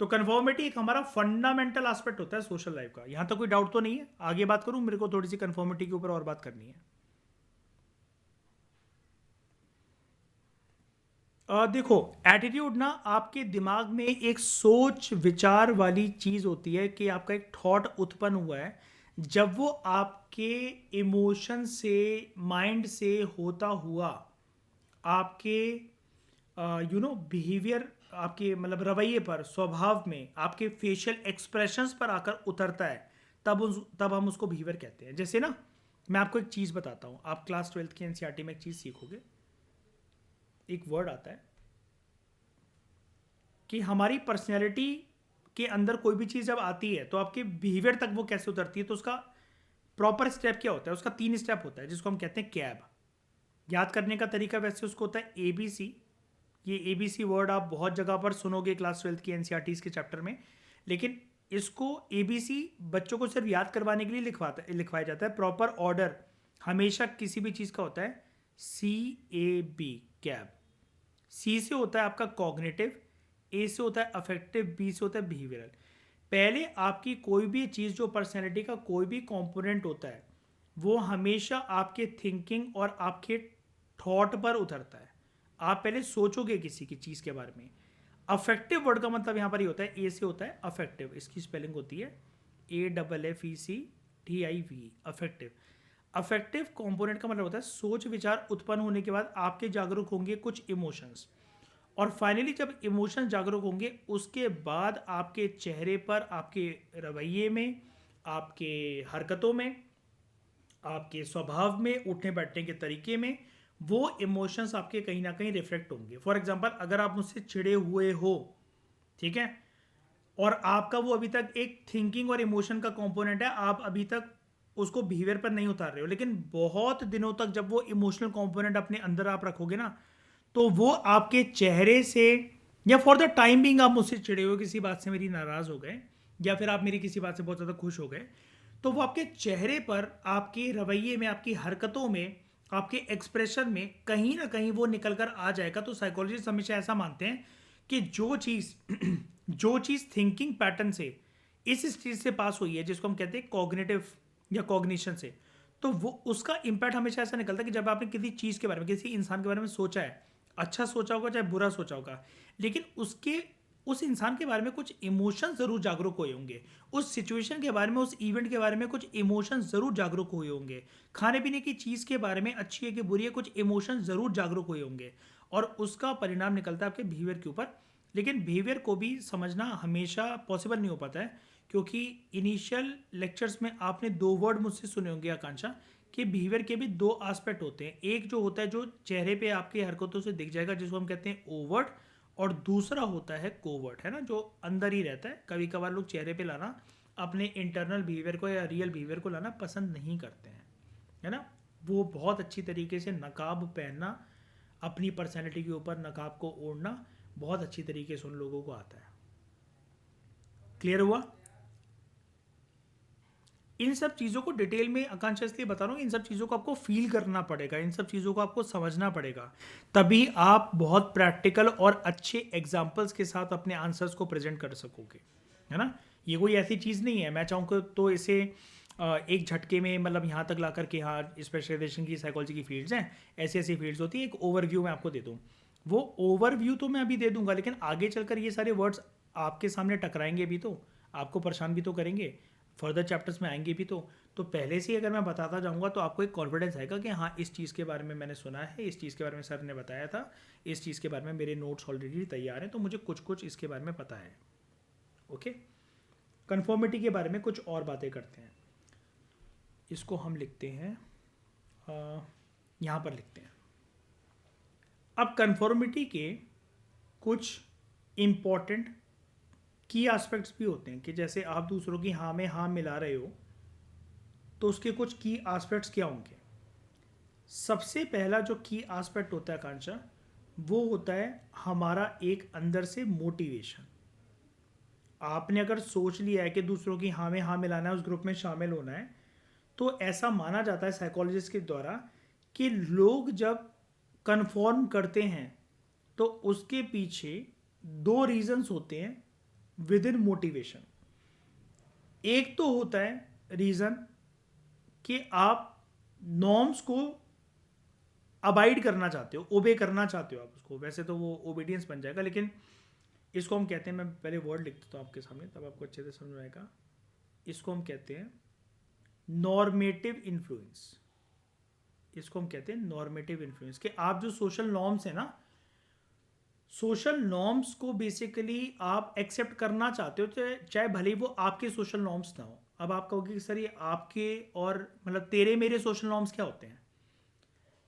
तो कन्फॉर्मिटी एक हमारा फंडामेंटल एस्पेक्ट होता है सोशल लाइफ का। यहां तक कोई डाउट तो नहीं है? आगे बात करूं, मेरे को थोड़ी सी कन्फॉर्मिटी के ऊपर और बात करनी है। देखो, एटीट्यूड ना आपके दिमाग में एक सोच विचार वाली चीज होती है कि आपका एक थॉट उत्पन्न हुआ है, जब वो आपके इमोशन से, माइंड से होता हुआ आपके बिहेवियर, आपके मतलब रवैये पर, स्वभाव में, आपके फेशियल एक्सप्रेशंस पर आकर उतरता है, तब हम उसको बिहेवियर कहते हैं। जैसे ना, मैं आपको एक चीज़ बताता हूँ, आप क्लास 12th की एनसीईआरटी में एक चीज़ सीखोगे, एक वर्ड आता है कि हमारी पर्सनैलिटी के अंदर कोई भी चीज़ जब आती है तो आपके बिहेवियर तक वो कैसे उतरती है। तो उसका प्रॉपर स्टेप क्या होता है? उसका 3 स्टेप होता है जिसको हम कहते हैं कैब। याद करने का तरीका वैसे उसको होता है ABC। ये ABC वर्ड आप बहुत जगह पर सुनोगे क्लास 12th की एनसीईआरटीज़ के चैप्टर में, लेकिन इसको ABC बच्चों को सिर्फ याद करवाने के लिए लिखवाया जाता है। प्रॉपर ऑर्डर हमेशा किसी भी चीज़ का होता है CAB, कैब। C से होता है आपका कॉग्निटिव, A से होता है अफेक्टिव, B से होता है बिहेवियरल। पहले आपकी कोई भी चीज़ जो पर्सनैलिटी का कोई भी कंपोनेंट होता है वो हमेशा आपके थिंकिंग और आपके थॉट पर उतरता है। आप पहले सोचोगे किसी की चीज़ के बारे में। अफेक्टिव वर्ड का मतलब यहाँ पर ही होता है, ए से होता है अफेक्टिव, इसकी स्पेलिंग होती है AFFECTIV, अफेक्टिव। अफेक्टिव कंपोनेंट का मतलब होता है सोच विचार उत्पन्न होने के बाद आपके जागरूक होंगे कुछ इमोशंस, और फाइनली जब इमोशंस जागरूक होंगे उसके बाद आपके चेहरे पर, आपके रवैये में, आपके हरकतों में, आपके स्वभाव में, उठने बैठने के तरीके में वो इमोशंस आपके कहीं ना कहीं रिफ्लेक्ट होंगे। फॉर एग्जांपल, अगर आप मुझसे चिढ़े हुए हो, ठीक है, और आपका वो अभी तक एक थिंकिंग और इमोशन का कंपोनेंट है, आप अभी तक उसको बिहेवियर पर नहीं उतार रहे हो, लेकिन बहुत दिनों तक जब वो इमोशनल कंपोनेंट अपने अंदर आप रखोगे ना, तो वो आपके चेहरे से, या फॉर द टाइम बिंग आप मुझसे चिढ़े हो, किसी बात से मेरी नाराज हो गए, या फिर आप मेरी किसी बात से बहुत ज़्यादा खुश हो गए, तो वो आपके चेहरे पर, आपके रवैये में, आपकी हरकतों में, आपके एक्सप्रेशन में कहीं ना कहीं वो निकल कर आ जाएगा। तो साइकोलॉजिस्ट हमेशा ऐसा मानते हैं कि जो चीज़ जो चीज़ थिंकिंग पैटर्न से, इस स्टेज से पास हुई है जिसको हम कहते हैं कॉग्निटिव या कॉग्निशन से, तो वो उसका इम्पैक्ट हमेशा ऐसा निकलता है कि जब आपने किसी चीज़ के बारे में, किसी इंसान के बारे में सोचा है, अच्छा सोचा होगा चाहे बुरा सोचा होगा, लेकिन उस इंसान के बारे में कुछ इमोशन ज़रूर जागरूक हुए होंगे, उस सिचुएशन के बारे में, उस इवेंट के बारे में कुछ इमोशन ज़रूर जागरूक हुए होंगे, खाने पीने की चीज़ के बारे में, अच्छी है कि बुरी है, कुछ इमोशन ज़रूर जागरूक हुए होंगे, और उसका परिणाम निकलता है आपके बिहेवियर के ऊपर। लेकिन बिहेवियर को भी समझना हमेशा पॉसिबल नहीं हो पाता है, क्योंकि इनिशियल लेक्चर्स में आपने 2 वर्ड मुझसे सुने होंगे आकांक्षा, कि बिहेवियर के भी 2 एस्पेक्ट होते हैं। एक जो होता है जो चेहरे पे आपकी हरकतों से दिख जाएगा, जिसको हम कहते हैं ओवर्ट, और दूसरा होता है कोवर्ट, है ना, जो अंदर ही रहता है। कभी कभार लोग चेहरे पे लाना, अपने इंटरनल बिहेवियर को या रियल बिहेवियर को लाना पसंद नहीं करते हैं, है ना। वो बहुत अच्छी तरीके से नकाब पहनना, अपनी पर्सनैलिटी के ऊपर नकाब को ओढ़ना बहुत अच्छी तरीके से उन लोगों को आता है। क्लियर हुआ? इन सब चीज़ों को डिटेल में आकांक्षा इसलिए बता रहा हूँ, इन सब चीज़ों को आपको फील करना पड़ेगा, इन सब चीज़ों को आपको समझना पड़ेगा, तभी आप बहुत प्रैक्टिकल और अच्छे एग्जाम्पल्स के साथ अपने आंसर्स को प्रेजेंट कर सकोगे, है ना। ये कोई ऐसी चीज़ नहीं है मैं चाहूँ तो इसे एक झटके में मतलब यहाँ तक ला कर के हाँ स्पेशलाइजेशन की साइकोलॉजी की फील्ड्स हैं, ऐसी ऐसी फील्ड्स होती है, एक ओवरव्यू मैं आपको दे दूँ। वो ओवरव्यू तो मैं अभी दे दूंगा, लेकिन आगे चलकर ये सारे वर्ड्स आपके सामने टकराएंगे भी, तो आपको परेशान भी तो करेंगे, फर्दर चैप्टर्स में आएंगे भी तो पहले से ही अगर मैं बताता जाऊंगा तो आपको एक कॉन्फिडेंस आएगा कि हाँ इस चीज़ के बारे में मैंने सुना है, इस चीज़ के बारे में सर ने बताया था, इस चीज़ के बारे में मेरे नोट्स ऑलरेडी तैयार हैं, तो मुझे कुछ कुछ इसके बारे में पता है। ओके, कन्फर्मिटी के बारे में कुछ और बातें करते हैं। इसको हम लिखते हैं, यहाँ पर लिखते हैं। अब कन्फर्मिटी के कुछ इम्पॉर्टेंट की एस्पेक्ट्स भी होते हैं कि जैसे आप दूसरों की हाँ में हाँ मिला रहे हो तो उसके कुछ की एस्पेक्ट्स क्या होंगे। सबसे पहला जो की एस्पेक्ट होता है आकांक्षा, वो होता है हमारा एक अंदर से मोटिवेशन। आपने अगर सोच लिया है कि दूसरों की हाँ में हाँ मिलाना है, उस ग्रुप में शामिल होना है, तो ऐसा माना जाता है साइकोलॉजिस्ट के द्वारा कि लोग जब कन्फर्म करते हैं तो उसके पीछे दो रीजंस होते हैं विद इन मोटिवेशन। एक तो होता है रीजन कि आप नॉर्म्स को अबाइड करना चाहते हो, ओबे करना चाहते हो आप उसको, वैसे तो वो ओबीडियंस बन जाएगा, लेकिन इसको हम कहते हैं, मैं पहले वर्ड लिख देता हूँ आपके सामने तब आपको अच्छे से समझ आएगा। इसको हम कहते हैं नॉर्मेटिव इन्फ्लुएंस। इसको हम कहते हैं नॉर्मेटिव इन्फ्लुएंस, कि आप जो सोशल नॉर्म्स है ना, सोशल नॉर्म्स को बेसिकली आप एक्सेप्ट करना चाहते हो, चाहे भले ही वो आपके सोशल नॉर्म्स ना हो। अब आप कहोगे कि सर ये आपके और मतलब तेरे मेरे सोशल नॉर्म्स क्या होते हैं।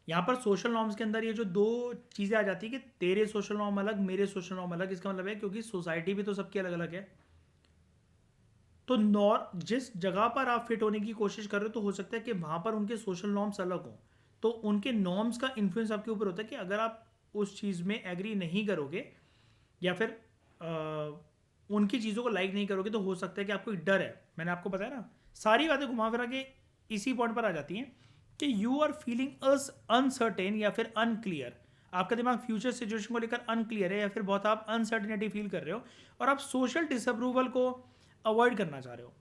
यहाँ पर सोशल नॉर्म्स के अंदर ये जो दो चीज़ें आ जाती है कि तेरे सोशल नॉर्म अलग, मेरे सोशल नॉर्म अलग, इसका मतलब है क्योंकि सोसाइटी भी तो सबकी अलग अलग है। तो जिस जगह पर आप फिट होने की कोशिश कर रहे हो तो हो सकता है कि वहाँ पर उनके सोशल नॉर्म्स अलग हों, तो उनके नॉर्म्स का इन्फ्लुएंस आपके ऊपर होता है कि अगर आप उस चीज़ में एग्री नहीं करोगे या फिर उनकी चीज़ों को लाइक नहीं करोगे, तो हो सकता है कि आपको एक डर है। मैंने आपको बताया ना, सारी बातें घुमा फिरा के इसी पॉइंट पर आ जाती हैं कि यू आर फीलिंग अनसर्टेन या फिर अनक्लियर। आपका दिमाग फ्यूचर सिचुएशन को लेकर अनक्लियर है या फिर बहुत आप अनसर्टेनिटी फील कर रहे हो और आप सोशल डिसअप्रूवल को अवॉइड करना चाह रहे हो।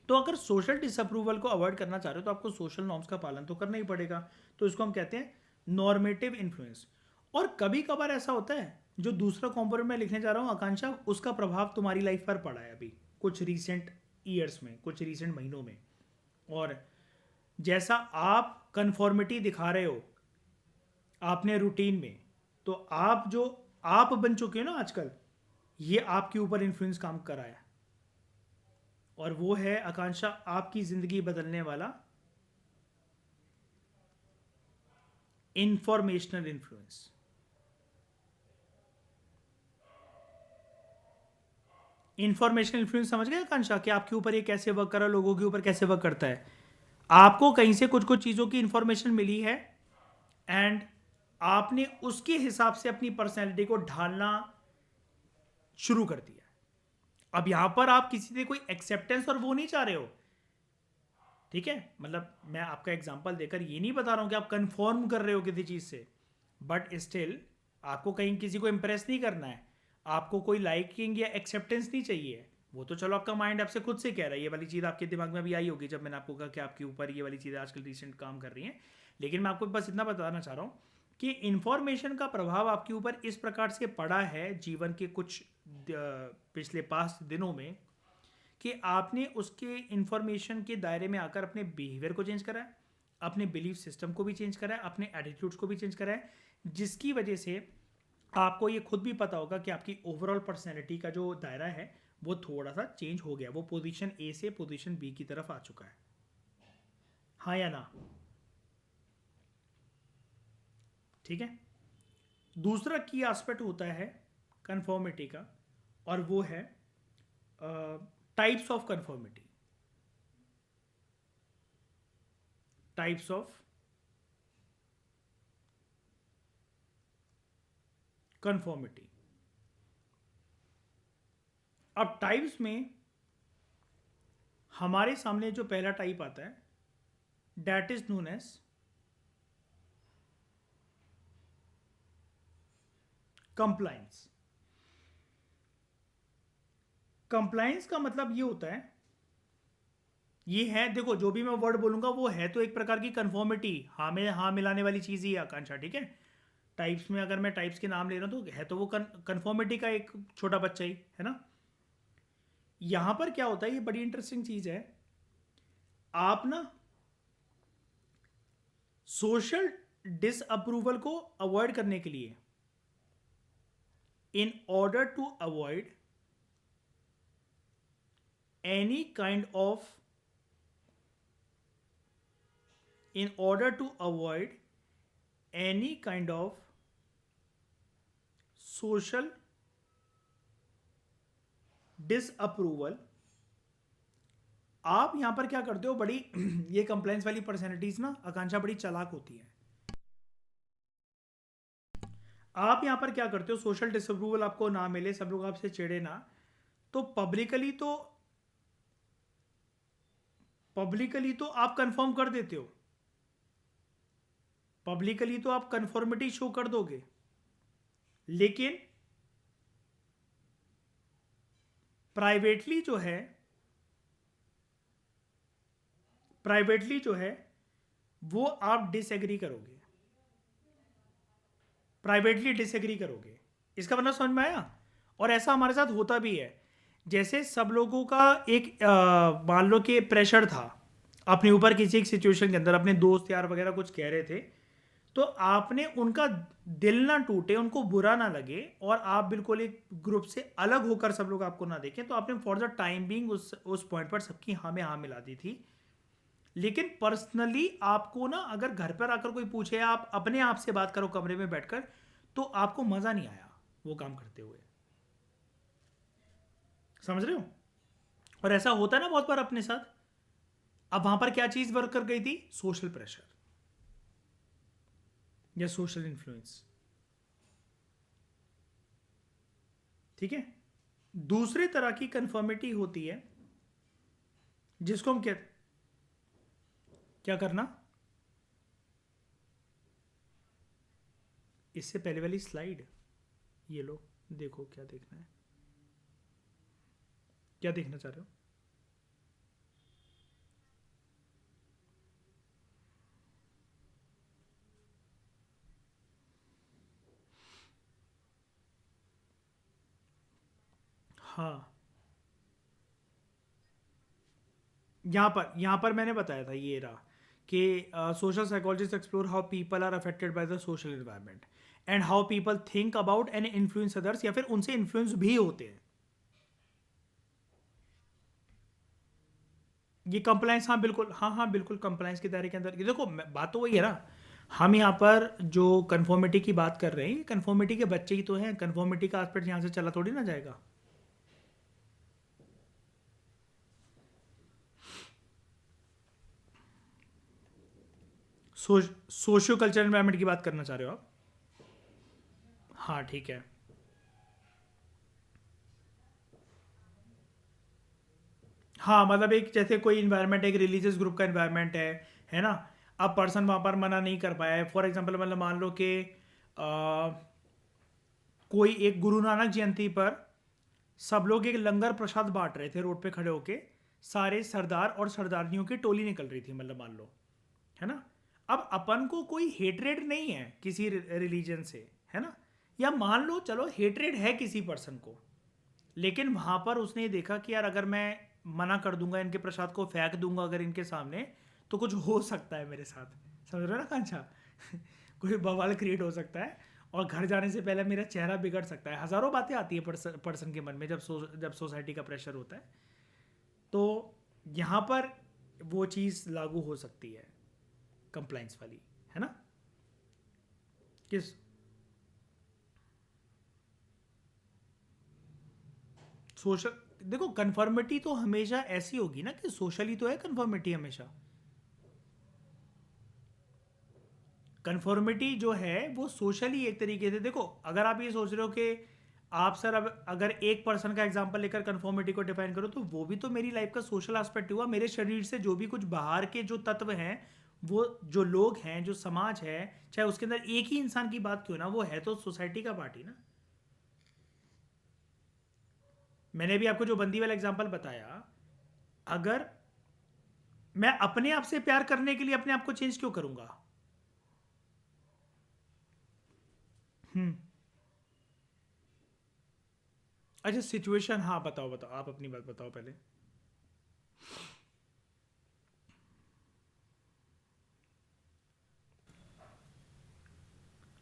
तो अगर सोशल डिसअप्रूवल को अवॉइड करना चाह रहे हो तो आपको सोशल नॉर्म्स का पालन तो करना ही पड़ेगा। तो इसको हम कहते हैं नॉर्मेटिव इन्फ्लुएंस। और कभी कभार ऐसा होता है जो दूसरा कॉम्पोनेंट मैं लिखने जा रहा हूँ आकांक्षा, उसका प्रभाव तुम्हारी लाइफ पर पड़ा है अभी कुछ रीसेंट ईयर्स में, कुछ रीसेंट महीनों में। और जैसा आप कन्फॉर्मिटी दिखा रहे हो आपने रूटीन में, तो आप जो आप बन चुके हो ना आजकल, ये आपके ऊपर इन्फ्लुएंस काम कर रहा है। और वो है आकांक्षा आपकी जिंदगी बदलने वाला इंफॉर्मेशनल इन्फ्लुएंस। इंफॉर्मेशनल इन्फ्लुएंस समझ गए आकांक्षा कि आपके ऊपर ये कैसे वर्क कर रहा है, लोगों के ऊपर कैसे वर्क करता है। आपको कहीं से कुछ कुछ चीज़ों की इंफॉर्मेशन मिली है एंड आपने उसके हिसाब से अपनी पर्सनैलिटी को ढालना शुरू कर दिया। अब यहां पर आप किसी से कोई एक्सेप्टेंस और वो नहीं चाह रहे हो, ठीक है। मतलब मैं आपका एग्जांपल देकर ये नहीं बता रहा हूं कि आप कंफर्म कर रहे हो किसी चीज़ से, बट स्टिल आपको कहीं किसी को इंप्रेस नहीं करना है, आपको कोई लाइकिंग या एक्सेप्टेंस नहीं चाहिए। वो तो चलो आपका माइंड आपसे खुद से कह रहा है, ये वाली चीज़ आपके दिमाग में भी आई होगी जब मैंने आपको कहा कि आपके ऊपर ये वाली चीज़ें आजकल रिसेंट काम कर रही हैं। लेकिन मैं आपको बस इतना बताना चाह रहा हूँ कि इंफॉर्मेशन का प्रभाव आपके ऊपर इस प्रकार से पड़ा है जीवन के कुछ पिछले पास्ट दिनों में कि आपने उसके इंफॉर्मेशन के दायरे में आकर अपने बिहेवियर को चेंज करा है, अपने बिलीफ सिस्टम को भी चेंज करा है, अपने एटीट्यूड्स को भी चेंज करा है, जिसकी वजह से आपको ये खुद भी पता होगा कि आपकी ओवरऑल पर्सनैलिटी का जो दायरा है वो थोड़ा सा चेंज हो गया, वो पोजीशन ए से पोजीशन बी की तरफ आ चुका है। हाँ या ना? ठीक है। दूसरा की एस्पेक्ट होता है कन्फर्मिटी का, और वो है types of conformity. Types of conformity. अब टाइप्स में हमारे सामने जो पहला टाइप आता है that is known as compliance. Compliance का मतलब ये होता है, ये है, देखो जो भी मैं वर्ड बोलूंगा वो है तो एक प्रकार की कंफर्मिटी, हाँ में हाँ मिलाने वाली चीज़ ही है आकांक्षा, ठीक है। टाइप्स में अगर मैं टाइप्स के नाम ले रहा हूँ तो है तो वो कंफर्मिटी का एक छोटा बच्चा ही है ना। यहां पर क्या होता है, ये बड़ी इंटरेस्टिंग चीज़ है। आप ना सोशल डिसअप्रूवल को अवॉइड करने के लिए, in order to avoid any kind of in order to avoid any kind of social disapproval, आप यहां पर क्या करते हो, बड़ी ये कंप्लायंस वाली पर्सनैलिटीज ना आकांक्षा बड़ी चालाक होती है। आप यहां पर क्या करते हो, सोशल डिसअप्रूवल आपको ना मिले, सब लोग आपसे चिढ़े ना, तो पब्लिकली तो आप कंफर्म कर देते हो, पब्लिकली तो आप कंफर्मिटी शो कर दोगे, लेकिन प्राइवेटली जो है, प्राइवेटली जो है वो आप डिसएग्री करोगे, प्राइवेटली डिसएग्री करोगे। इसका मतलब समझ में आया। और ऐसा हमारे साथ होता भी है। जैसे सब लोगों का एक मान लो कि प्रेशर था अपने ऊपर, किसी एक सिचुएशन के अंदर अपने दोस्त यार वगैरह कुछ कह रहे थे, तो आपने उनका दिल ना टूटे, उनको बुरा ना लगे, और आप बिल्कुल एक ग्रुप से अलग होकर सब लोग आपको ना देखें, तो आपने फॉर द टाइम बीइंग उस पॉइंट पर सबकी हाँ में हाँ मिला दी थी। लेकिन पर्सनली आपको ना अगर घर पर आकर कोई पूछे, आप अपने आप से बात करो कमरे में बैठकर, तो आपको मजा नहीं आया वो काम करते हुए। समझ रहे हो। और ऐसा होता है ना बहुत बार अपने साथ। अब वहां पर क्या चीज वर्क कर गई थी, सोशल प्रेशर या सोशल इन्फ्लुएंस, ठीक है। दूसरे तरह की कंफर्मिटी होती है जिसको हम क्या करना, इससे पहले वाली स्लाइड ये लो, देखो क्या देखना है, क्या देखना चाह रहे हो। हाँ, यहाँ पर मैंने बताया था, ये रहा कि social psychologist explore how people are affected by the social environment and how people think about and influence others, या फिर उनसे इन्फ्लुएंस भी होते हैं। ये कंप्लायंस, हाँ बिल्कुल, हाँ हाँ बिल्कुल कंप्लायंस के दायरे के अंदर। ये देखो बात तो वही है ना, हम यहाँ पर जो कन्फर्मिटी की बात कर रहे हैं, कन्फर्मिटी के बच्चे ही तो हैं, कन्फर्मिटी का एस्पेक्ट यहाँ से चला थोड़ी ना जाएगा। सोशियो कल्चरल एनवायरनमेंट की बात करना चाह रहे हो आप। हाँ ठीक है। हाँ मतलब एक जैसे कोई इन्वायरमेंट, एक रिलीजियस ग्रुप का इन्वायरमेंट है ना। अब पर्सन वहाँ पर मना नहीं कर पाया है, फॉर एग्जांपल मतलब मान लो कि कोई एक गुरु नानक जयंती पर सब लोग एक लंगर प्रसाद बांट रहे थे रोड पे खड़े होके, सारे सरदार और सरदारनियों की टोली निकल रही थी, मतलब मान लो, है ना। अब अपन को कोई हेटरेट नहीं है किसी रिलीजन से, है ना, या मान लो चलो हेटरेट है किसी पर्सन को, लेकिन वहां पर उसने ये देखा कि यार अगर मैं मना कर दूंगा, इनके प्रसाद को फेंक दूंगा अगर इनके सामने, तो कुछ हो सकता है मेरे साथ, समझ रहे हो ना कांचा। कोई बवाल क्रिएट हो सकता है, और घर जाने से पहले मेरा चेहरा बिगड़ सकता है, हजारों बातें आती है पर्सन के मन में जब सोसाइटी का प्रेशर होता है। तो यहाँ पर वो चीज़ लागू हो सकती है कंप्लाइंस वाली, है ना। किस सोशल, देखो कन्फर्मिटी तो हमेशा ऐसी होगी ना कि सोशली तो है कन्फर्मिटी हमेशा। कन्फर्मिटी जो है वो सोशली एक तरीके से, देखो अगर आप ये सोच रहे हो कि आप सर अब अगर एक पर्सन का एग्जांपल लेकर कन्फॉर्मिटी को डिफाइन करो तो वो भी तो मेरी लाइफ का सोशल एस्पेक्ट हुआ। मेरे शरीर से जो भी कुछ बाहर के जो तत्व हैं, वो जो लोग हैं, जो समाज है, चाहे उसके अंदर एक ही इंसान की बात क्यों ना, वो है तो सोसाइटी का पार्ट ही ना। मैंने भी आपको जो बंदी वाला एग्जांपल बताया, अगर मैं अपने आप से प्यार करने के लिए अपने आप को चेंज क्यों करूंगा? हम्म। अच्छा सिचुएशन, हाँ बताओ बताओ, आप अपनी बात बताओ पहले।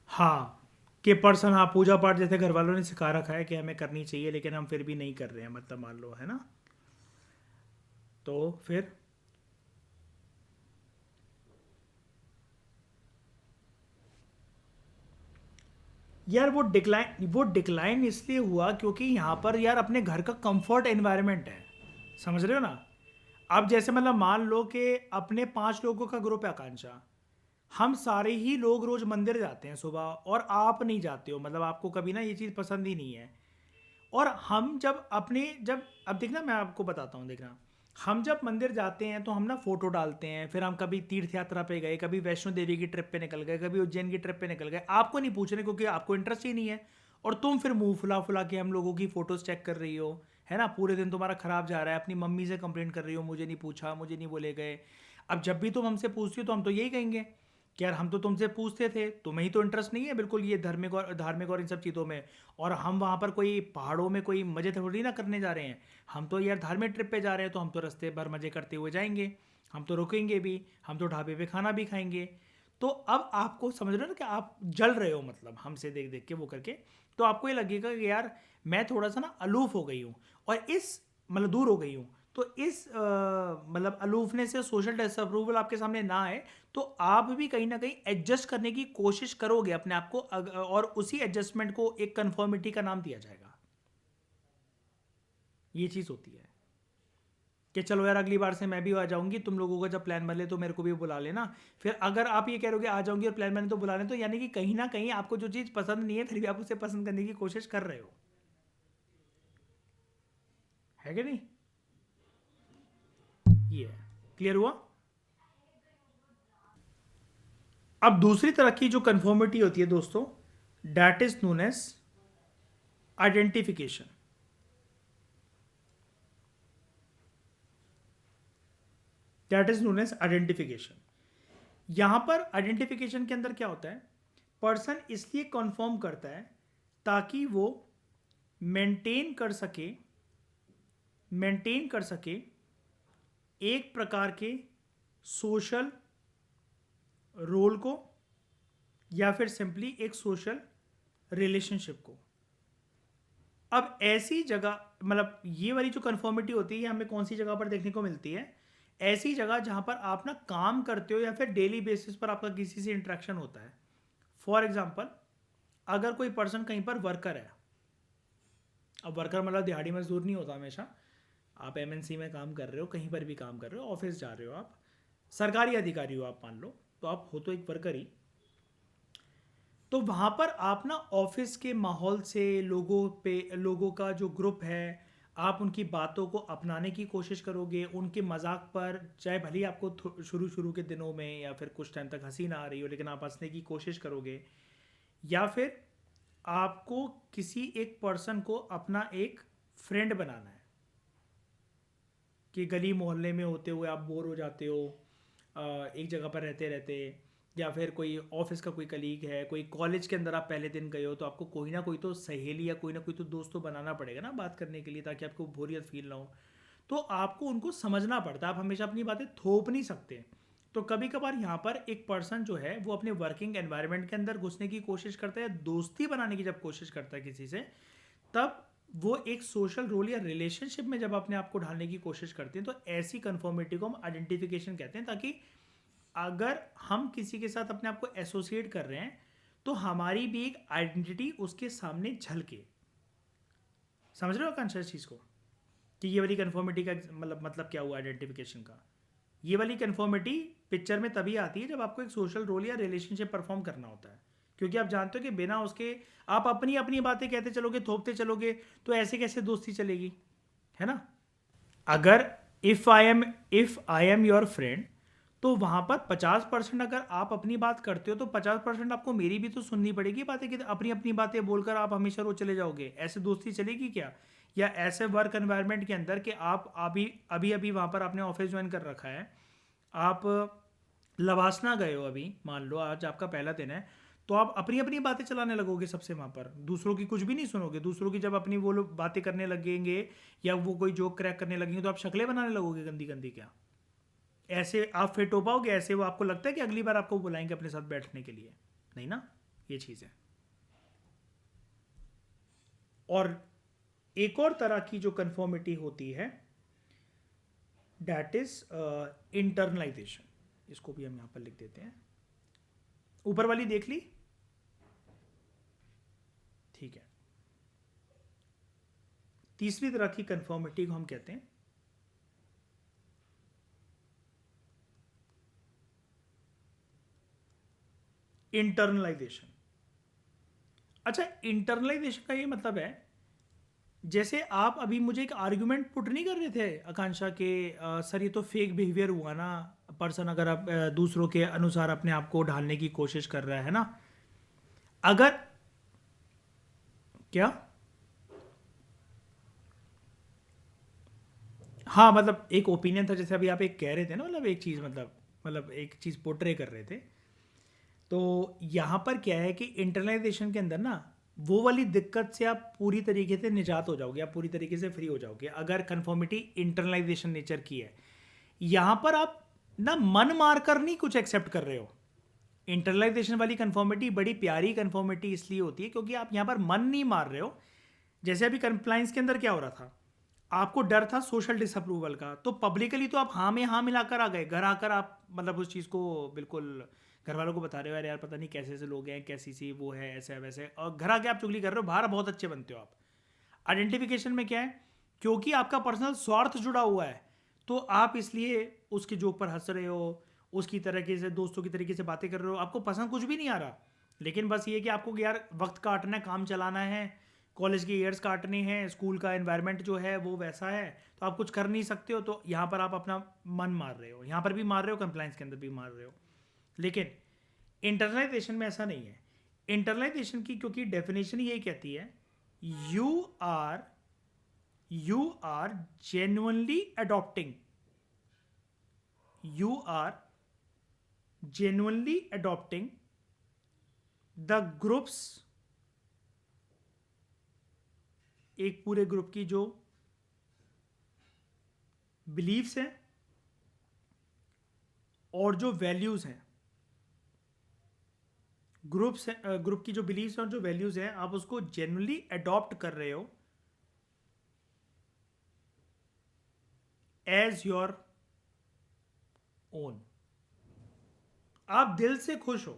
हाँ, कि पर्सन, हाँ पूजा पाठ जैसे घर वालों ने सिखा रखा है कि हमें करनी चाहिए लेकिन हम फिर भी नहीं कर रहे हैं, मतलब मान लो, है ना? तो फिर यार वो डिक्लाइन इसलिए हुआ क्योंकि यहाँ पर यार अपने घर का कंफर्ट एनवायरनमेंट है। समझ रहे हो ना? अब जैसे मतलब मान लो कि अपने 5 लोगों का ग्रुप है आकांक्षा, हम सारे ही लोग रोज मंदिर जाते हैं सुबह, और आप नहीं जाते हो, मतलब आपको कभी ना ये चीज़ पसंद ही नहीं है। और हम जब अपने जब अब देखना, मैं आपको बताता हूँ, देखना, हम जब मंदिर जाते हैं तो हम ना फोटो डालते हैं, फिर हम कभी तीर्थ यात्रा पे गए, कभी वैष्णो देवी की ट्रिप पे निकल गए, कभी उज्जैन की ट्रिप पे निकल गए, आपको नहीं पूछ रहे क्योंकि आपको इंटरेस्ट ही नहीं है। और तुम फिर मुंह फुला फुला के हम लोगों की फोटोज चेक कर रही हो, है ना? पूरे दिन तुम्हारा खराब जा रहा है, अपनी मम्मी से कंप्लेंट कर रही हो, मुझे नहीं पूछा, मुझे नहीं बोले गए। अब जब भी तुम हमसे पूछती हो तो हम तो यही कहेंगे कि यार हम तो तुमसे पूछते थे, तुम्हें ही तो इंटरेस्ट नहीं है बिल्कुल ये धार्मिक और इन सब चीज़ों में। और हम वहाँ पर कोई पहाड़ों में कोई मज़े थोड़ी ना करने जा रहे हैं, हम तो यार धार्मिक ट्रिप पे जा रहे हैं, तो हम तो रास्ते भर मज़े करते हुए जाएंगे, हम तो रुकेंगे भी, हम तो ढाबे पे खाना भी खाएंगे। तो अब आपको समझ रहे हो ना कि आप जल रहे हो, मतलब हमसे देख देख के वो करके। तो आपको ये लगेगा कि यार मैं थोड़ा सा ना अलूफ हो गई हूँ, और इस मतलब दूर हो गई हूँ। तो इस मतलब अलूफनेस से सोशल डिसअप्रूवल आपके सामने ना आए, तो आप भी कहीं ना कहीं एडजस्ट करने की कोशिश करोगे अपने आप को, और उसी एडजस्टमेंट को एक कन्फर्मिटी का नाम दिया जाएगा। ये चीज़ होती है कि चलो यार अगली बार से मैं भी आ जाऊंगी, तुम लोगों का जब प्लान बने तो मेरे को भी बुला लेना। फिर अगर आप ये कह रहे हो कि आ जाऊंगी और प्लान बने तो बुला लें, तो यानी कि कहीं ना कहीं आपको जो चीज़ पसंद नहीं है फिर भी आप उसे पसंद करने की कोशिश कर रहे हो, है कि नहीं? ये है। क्लियर हुआ? अब दूसरी तरह की जो कन्फर्मिटी होती है दोस्तों, that is known as identification. That is known as identification. यहां पर आइडेंटिफिकेशन के अंदर क्या होता है, पर्सन इसलिए कन्फर्म करता है ताकि वो मेंटेन कर सके मेंटेन कर सके एक प्रकार के सोशल रोल को, या फिर सिंपली एक सोशल रिलेशनशिप को। अब ऐसी जगह, मतलब ये वाली जो कन्फर्मिटी होती है हमें कौन सी जगह पर देखने को मिलती है? ऐसी जगह जहां पर आप ना काम करते हो या फिर डेली बेसिस पर आपका किसी से इंटरेक्शन होता है। फॉर एग्जाम्पल, अगर कोई पर्सन कहीं पर वर्कर है, अब वर्कर मतलब दिहाड़ी मजदूर नहीं होता हमेशा, आप एमएनसी में काम कर रहे हो, कहीं पर भी काम कर रहे हो, ऑफिस जा रहे हो, आप सरकारी अधिकारी हो, आप मान लो, तो आप हो तो एक वर्कर ही। तो वहाँ पर आप ना ऑफिस के माहौल से, लोगों का जो ग्रुप है, आप उनकी बातों को अपनाने की कोशिश करोगे, उनके मजाक पर, चाहे भले ही आपको शुरू शुरू के दिनों में या फिर कुछ टाइम तक हंसी ना आ रही हो, लेकिन आप हंसने की कोशिश करोगे। या फिर आपको किसी एक पर्सन को अपना एक फ्रेंड बनाना है, कि गली मोहल्ले में होते हुए आप बोर हो जाते हो, एक जगह पर रहते रहते, या फिर कोई ऑफिस का कोई कलीग है, कोई कॉलेज के अंदर आप पहले दिन गए हो, तो आपको कोई ना कोई तो सहेली या कोई ना कोई तो दोस्त तो बनाना पड़ेगा ना बात करने के लिए, ताकि आपको बोरियत फील ना हो। तो आपको उनको समझना पड़ता है, आप हमेशा अपनी बातें थोप नहीं सकते। तो कभी कभार यहाँ पर एक पर्सन जो है वो अपने वर्किंग एनवायरनमेंट के अंदर घुसने की कोशिश करता है, दोस्ती बनाने की जब कोशिश करता है किसी से, तब वो एक सोशल रोल या रिलेशनशिप में जब अपने आप को ढालने की कोशिश करते हैं, तो ऐसी कन्फर्मिटी को हम आइडेंटिफिकेशन कहते हैं। ताकि अगर हम किसी के साथ अपने आप को एसोसिएट कर रहे हैं, तो हमारी भी एक आइडेंटिटी उसके सामने झलके। समझ रहे हो आकांक्षा इस चीज़ को, कि ये वाली कन्फर्मिटी का मतलब क्या हुआ आइडेंटिफिकेशन का? ये वाली कन्फर्मिटी पिक्चर में तभी आती है जब आपको एक सोशल रोल या रिलेशनशिप परफॉर्म करना होता है, क्योंकि आप जानते हो कि बिना उसके आप अपनी अपनी बातें कहते चलोगे, थोपते चलोगे, तो ऐसे कैसे दोस्ती चलेगी, है ना? अगर if I am your friend, तो वहाँ पर 50% अगर आप अपनी बात करते हो तो 50% आपको मेरी भी तो सुननी पड़ेगी बातें, कि अपनी अपनी बातें बोलकर आप हमेशा रोज चले जाओगे, ऐसे दोस्ती चलेगी क्या? या ऐसे वर्क एनवायरनमेंट के अंदर कि आप अभी अभी अभी वहाँ पर आपने ऑफिस ज्वाइन कर रखा है, आप लवासना गए हो, अभी मान लो आज आपका पहला दिन है, तो आप अपनी अपनी बातें चलाने लगोगे सबसे, वहाँ पर दूसरों की कुछ भी नहीं सुनोगे। दूसरों की जब अपनी वो लोग बातें करने लगेंगे या वो कोई जोक क्रैक करने लगेंगे तो आप शक्लें बनाने लगोगे गंदी गंदी। क्या ऐसे आप फिट हो पाओगे? ऐसे वो आपको लगता है कि अगली बार आपको बुलाएंगे अपने साथ बैठने के लिए? नहीं ना, ये चीज़ है। और एक और तरह की जो कन्फॉर्मिटी होती है, डैट इज इंटरनलाइजेशन। इसको भी हम यहां पर लिख देते हैं। ऊपर वाली देख ली? ठीक है। तीसरी तरह की कन्फॉर्मिटी को हम कहते हैं इंटरनलाइजेशन। अच्छा, इंटरनलाइजेशन का ये मतलब है, जैसे आप अभी मुझे एक आर्गुमेंट पुट नहीं कर रहे थे आकांक्षा के, सर ये तो फेक बिहेवियर हुआ ना, पर्सन अगर आप दूसरों के अनुसार अपने आप को ढालने की कोशिश कर रहा है ना, अगर क्या, हाँ मतलब एक ओपिनियन था, जैसे अभी आप एक कह रहे थे ना, मतलब एक चीज़, मतलब एक चीज़ पोर्ट्रे कर रहे थे। तो यहाँ पर क्या है कि इंटरनलाइजेशन के अंदर ना वो वाली दिक्कत से आप पूरी तरीके से निजात हो जाओगे, आप पूरी तरीके से फ्री हो जाओगे अगर कन्फर्मिटी इंटरनलाइजेशन नेचर की है। यहाँ पर आप ना मन मार कर नहीं कुछ एक्सेप्ट कर रहे हो। इंटरनलाइजेशन वाली कन्फर्मिटी बड़ी प्यारी कन्फर्मिटी इसलिए होती है क्योंकि आप यहाँ पर मन नहीं मार रहे हो। जैसे अभी कंप्लाइंस के अंदर क्या हो रहा था, आपको डर था सोशल डिसअप्रूवल का, तो पब्लिकली तो आप हाँ में हाँ मिलाकर आ गए, घर आकर आप मतलब उस चीज़ को बिल्कुल घर वालों को बता रहे हो, यार यार पता नहीं कैसे ऐसे लोग हैं, कैसी सी वो है, ऐसे है वैसे, और घर आके आप चुगली कर रहे हो, बाहर बहुत अच्छे बनते हो आप। आइडेंटिफिकेशन में क्या है, क्योंकि आपका पर्सनल स्वार्थ जुड़ा हुआ है, तो आप इसलिए उसके जोक पर हंस रहे हो, उसकी तरीके से दोस्तों की तरीके से बातें कर रहे हो, आपको पसंद कुछ भी नहीं आ रहा, लेकिन बस ये कि आपको यार वक्त काटना है, काम चलाना है, कॉलेज के ईयर्स काटने हैं, स्कूल का एनवायरनमेंट जो है वो वैसा है, तो आप कुछ कर नहीं सकते हो, तो यहाँ पर आप अपना मन मार रहे हो, यहाँ पर भी मार रहे हो, कंप्लाइंस के अंदर भी मार रहे हो। लेकिन इंटरनलाइजेशन में ऐसा नहीं है। इंटरनलाइजेशन की क्योंकि डेफिनेशन यही कहती है, you are you are genuinely adopting, you are genuinely adopting the groups, एक पूरे ग्रुप की जो बिलीव्स हैं और जो वैल्यूज हैं, ग्रुप की जो बिलीव्स और जो वैल्यूज हैं, आप उसको जेन्युइनली अडॉप्ट कर रहे हो एज योर ओन, आप दिल से खुश हो।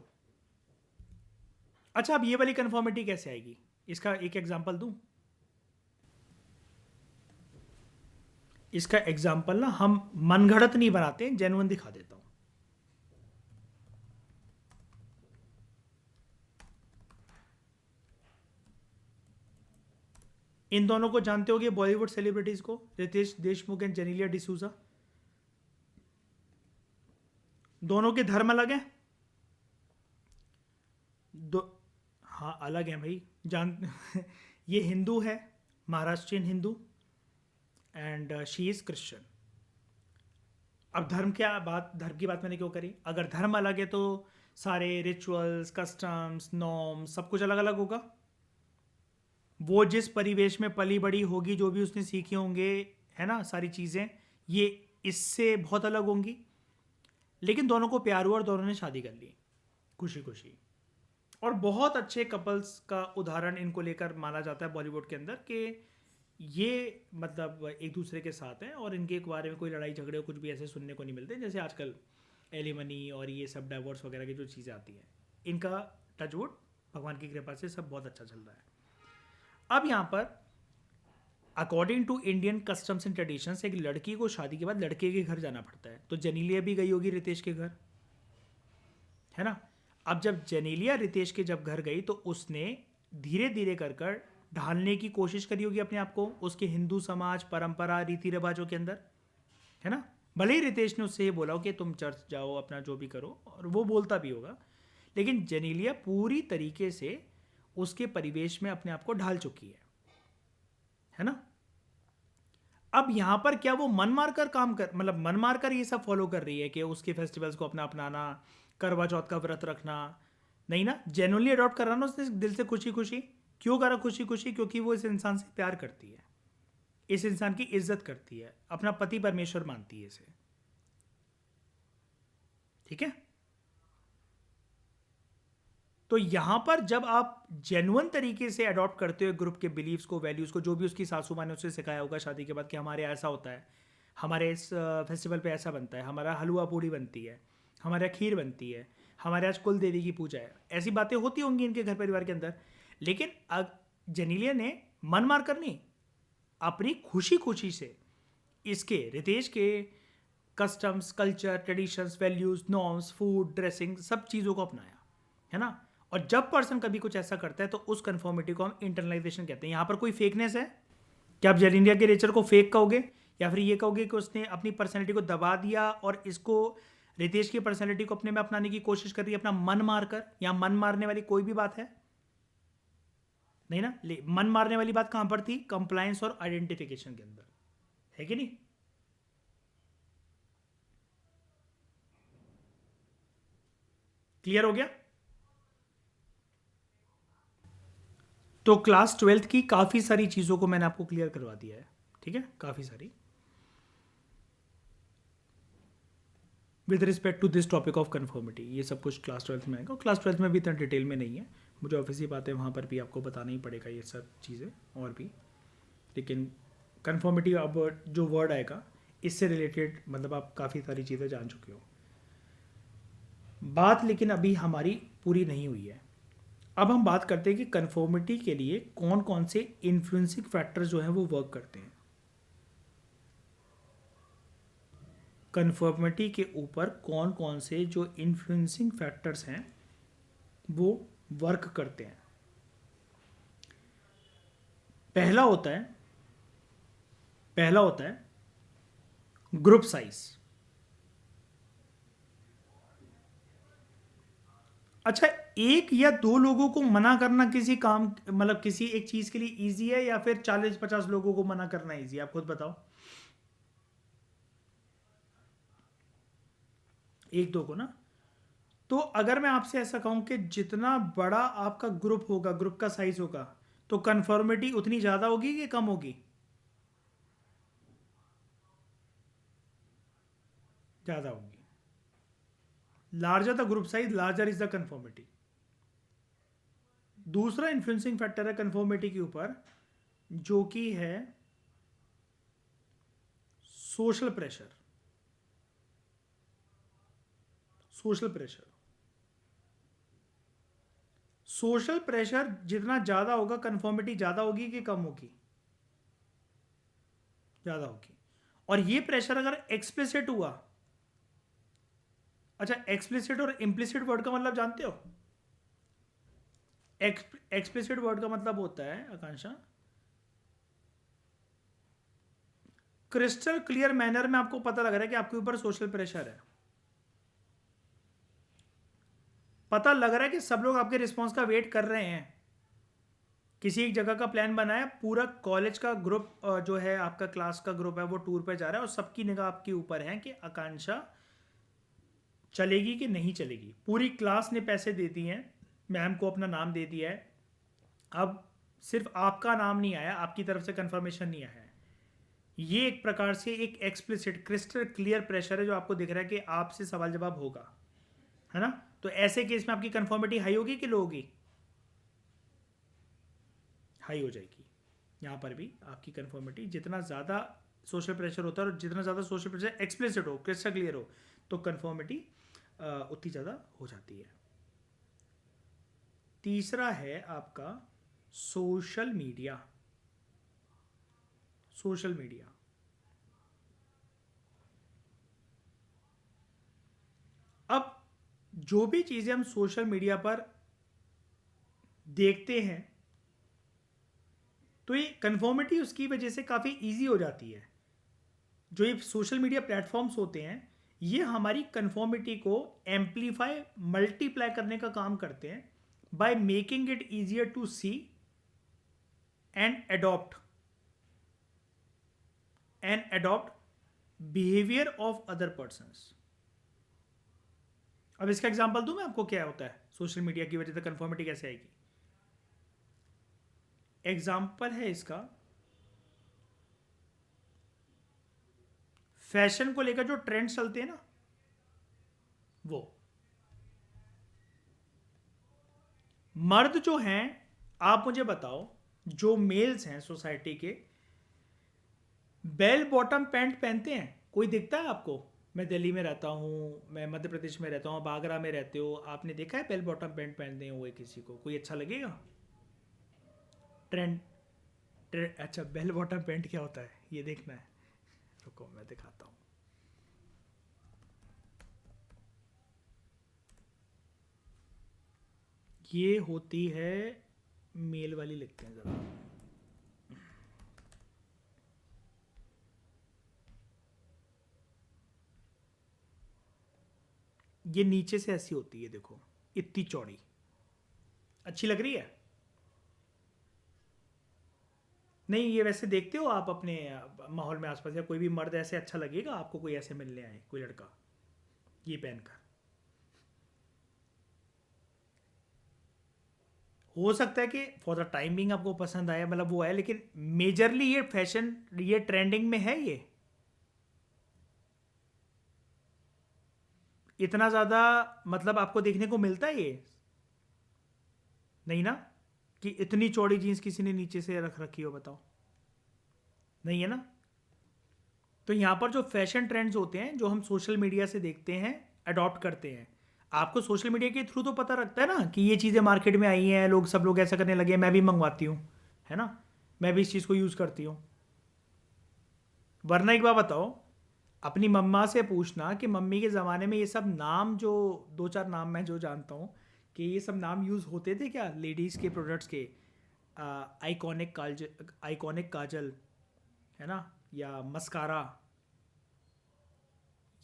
अच्छा, अब ये वाली कन्फॉर्मिटी कैसे आएगी, इसका एक एग्जांपल दूं। इसका एग्जाम्पल ना हम मनगढ़ंत नहीं बनाते, जेन्युइन दिखा देता हूं। इन दोनों को जानते होगे, बॉलीवुड सेलिब्रिटीज को, रितेश देशमुख एंड जेनेलिया डिसूजा। दोनों के धर्म अलग हैं, दो, हाँ अलग हैं भाई, जान ये हिंदू है, Maharashtrian Hindu, and she is Christian. अब धर्म की बात मैंने क्यों करी, अगर धर्म अलग है तो सारे रिचुअल्स, कस्टम्स, नॉर्म्स सब कुछ अलग अलग होगा। वो जिस परिवेश में पली बड़ी होगी, जो भी उसने सीखे होंगे, है ना, सारी चीज़ें ये इससे बहुत अलग होंगी। लेकिन दोनों को प्यार हुआ और दोनों ने शादी कर ली खुशी खुशी। और बहुत अच्छे कपल्स का उदाहरण इनको लेकर माना जाता है बॉलीवुड के अंदर, कि ये मतलब एक दूसरे के साथ हैं और इनके बारे में कोई लड़ाई झगड़े कुछ भी ऐसे सुनने को नहीं मिलते, जैसे आजकल एलिमनी और ये सब डाइवोर्स वगैरह की जो चीज़ें आती हैं। इनका टचवुड भगवान की कृपा से सब बहुत अच्छा चल रहा है। अब यहाँ पर according to Indian customs and traditions, एक लड़की को शादी के बाद लड़के के घर जाना पड़ता है, तो जेनेलिया भी गई होगी रितेश के घर, है ना। अब जब जेनेलिया रितेश के जब घर गई तो उसने धीरे धीरे कर कर ढालने की कोशिश करी होगी अपने आप को उसके हिंदू समाज परंपरा रीति रिवाजों के अंदर, है ना। भले ही रितेश ने उससे ये बोला हो कि तुम चर्च जाओ अपना जो भी करो, और वो बोलता भी होगा, लेकिन जेनेलिया पूरी तरीके से उसके परिवेश में अपने आप को ढाल चुकी है ना। अब यहां पर क्या वो मन मार कर काम कर, मतलब मन मार कर ये सब फॉलो कर रही है कि उसके फेस्टिवल्स को अपना अपनाना, करवा चौथ का व्रत रखना? नहीं ना, जेन्युइनली अडॉप्ट कर रहा ना उसने दिल से, खुशी खुशी। क्यों करा खुशी खुशी? क्योंकि वो इस इंसान से प्यार करती है, इस इंसान की इज्जत करती है, अपना पति परमेश्वर मानती है इसे। ठीक है। तो यहां पर जब आप जेन्युइन तरीके से अडॉप्ट करते हो ग्रुप के बिलीव्स को, वैल्यूज को, जो भी उसकी सासू माँ ने उसे सिखाया होगा शादी के बाद कि हमारे ऐसा होता है, हमारे इस फेस्टिवल पे ऐसा बनता है, हमारा हलवा पूड़ी बनती है, हमारे यहाँ खीर बनती है, हमारे आज कुल देवी की पूजा है, ऐसी बातें होती होंगी इनके घर परिवार के अंदर। लेकिन जेनेलिया ने मन मार कर नहीं, अपनी खुशी खुशी से इसके रितेश के customs, culture, traditions, values, norms, food, dressing, सब चीज़ों को अपनाया, है ना। और जब पर्सन कभी कुछ ऐसा करता है तो उस कन्फर्मिटी को हम इंटरनलाइजेशन कहते हैं। यहाँ पर कोई फेकनेस है? क्या आप जेनेलिया के नेचर को फेक कहोगे, या फिर ये कहोगे कि उसने अपनी पर्सनैलिटी को दबा दिया और इसको रितेश की पर्सनैलिटी को अपने में अपनाने की कोशिश कर रही है अपना मन मारकर? या मन मारने वाली कोई भी बात है नहीं ना। मन मारने वाली बात कहां पर थी? कंप्लायंस और आइडेंटिफिकेशन के अंदर, है कि नहीं? क्लियर हो गया? तो क्लास 12th की काफ़ी सारी चीज़ों को मैंने आपको क्लियर करवा दिया है, ठीक है, काफ़ी सारी, with respect to this topic of conformity. ये सब कुछ क्लास 12th में आएगा, और क्लास 12th में भी इतना डिटेल में नहीं है, मुझे ऑफिस की बातें वहाँ पर भी आपको बताना ही पड़ेगा ये सब चीज़ें और भी। लेकिन कन्फर्मिटी अब जो वर्ड आएगा इससे रिलेटेड मतलब आप काफ़ी सारी चीज़ें जान चुके हो। बात लेकिन अभी हमारी पूरी नहीं हुई है। अब हम बात करते हैं कि कन्फर्मिटी के लिए कौन कौन से इन्फ्लुएंसिंग फैक्टर जो हैं वो वर्क करते हैं। कन्फर्मिटी के ऊपर कौन कौन से जो इन्फ्लुएंसिंग फैक्टर्स हैं वो वर्क करते हैं। पहला होता है ग्रुप साइज। अच्छा, एक या दो लोगों को मना करना किसी काम मतलब किसी एक चीज के लिए इजी है, या फिर 40-50 लोगों को मना करना इजी है? आप खुद बताओ। एक दो को ना। तो अगर मैं आपसे ऐसा कहूं कि जितना बड़ा आपका ग्रुप होगा, ग्रुप का साइज होगा, तो कन्फर्मिटी उतनी ज्यादा होगी कि कम होगी? ज्यादा होगी। Larger the group size, larger is the conformity. दूसरा इन्फ्लुएंसिंग फैक्टर है कन्फर्मिटी के ऊपर, जो कि है social pressure. Social pressure social pressure जितना ज्यादा होगा, कन्फर्मिटी ज्यादा होगी कि कम होगी? ज्यादा होगी। और ये प्रेशर अगर एक्सप्लिसिट हुआ, अच्छा एक्सप्लिसिट और इम्प्लिसिट वर्ड का मतलब जानते हो? एक्सप्लिसिट वर्ड का मतलब होता है, आकांक्षा, क्रिस्टल क्लियर मैनर में आपको पता लग रहा है कि आपके ऊपर सोशल प्रेशर है, पता लग रहा है कि सब लोग आपके रिस्पॉन्स का वेट कर रहे हैं। किसी एक जगह का प्लान बनाया, पूरा कॉलेज का ग्रुप जो है आपका क्लास का ग्रुप है वो टूर पे जा रहा है, और सबकी निगाह आपके ऊपर है कि आकांक्षा चलेगी कि नहीं चलेगी। पूरी क्लास ने पैसे दे दिए हैं, मैम को अपना नाम दे दिया है, अब सिर्फ आपका नाम नहीं आया, आपकी तरफ से कंफर्मेशन नहीं आया है। ये एक प्रकार से एक एक्सप्लिसिट क्रिस्टल क्लियर प्रेशर है जो आपको दिख रहा है कि आपसे सवाल जवाब होगा, है ना। तो ऐसे केस में आपकी कंफर्मिटी हाई होगी कि लो होगी? हाई हो जाएगी। यहाँ पर भी आपकी कंफर्मिटी, जितना ज़्यादा सोशल प्रेशर होता है और जितना ज़्यादा सोशल प्रेशर एक्सप्लिसिट हो, क्रिस्टल क्लियर हो, तो कंफर्मिटी उतनी ज़्यादा हो जाती है। तीसरा है आपका सोशल मीडिया। सोशल मीडिया अब जो भी चीज़ें हम सोशल मीडिया पर देखते हैं तो ये कन्फर्मिटी उसकी वजह से काफ़ी इजी हो जाती है। जो ये सोशल मीडिया प्लेटफॉर्म्स होते हैं ये हमारी कन्फर्मिटी को एम्पलीफाई मल्टीप्लाई करने का काम करते हैं by making it easier to see and adopt behaviour of other persons. अब इसका एग्जांपल दूं मैं आपको क्या होता है सोशल मीडिया की वजह से कन्फर्मिटी कैसे आएगी। एग्जाम्पल है इसका, फैशन को लेकर जो ट्रेंड्स चलते हैं ना वो, मर्द जो हैं, आप मुझे बताओ जो मेल्स हैं सोसाइटी के, बेल बॉटम पैंट पहनते हैं? कोई दिखता है आपको? मैं दिल्ली में रहता हूँ, मैं मध्य प्रदेश में रहता हूँ, आप आगरा में रहते हो, आपने देखा है बेल बॉटम पैंट पहनते हुए किसी को? कोई अच्छा लगेगा? ट्रेंड अच्छा, बेल बॉटम पैंट क्या होता है ये देखना है, रुको मैं दिखाता हूँ। ये होती है मेल वाली, लिखते हैं ज़रा। ये नीचे से ऐसी होती है, देखो इतनी चौड़ी, अच्छी लग रही है? नहीं, ये वैसे देखते हो आप अपने माहौल में आसपास, या कोई भी मर्द ऐसे अच्छा लगेगा आपको, कोई ऐसे मिलने आए कोई लड़का ये पहनकर? हो सकता है कि फॉर द टाइमिंग आपको पसंद आया, मतलब वो है, लेकिन मेजरली ये फैशन, ये ट्रेंडिंग में है, ये इतना ज़्यादा मतलब आपको देखने को मिलता है ये नहीं ना, कि इतनी चौड़ी जीन्स किसी ने नीचे से रख रखी हो, बताओ, नहीं है ना। तो यहाँ पर जो फैशन ट्रेंड्स होते हैं जो हम सोशल मीडिया से देखते हैं, अडॉप्ट करते हैं, आपको सोशल मीडिया के थ्रू तो पता रखता है ना कि ये चीज़ें मार्केट में आई हैं, लोग सब लोग ऐसा करने लगे हैं, मैं भी मंगवाती हूँ, है ना, मैं भी इस चीज़ को यूज़ करती हूँ। वरना एक बात बताओ, अपनी मम्मा से पूछना कि मम्मी के ज़माने में ये सब नाम, जो दो चार नाम मैं जो जानता हूँ, कि ये सब नाम यूज़ होते थे क्या लेडीज़ के प्रोडक्ट्स के? आइकॉनिक काजल, है ना, या मस्कारा,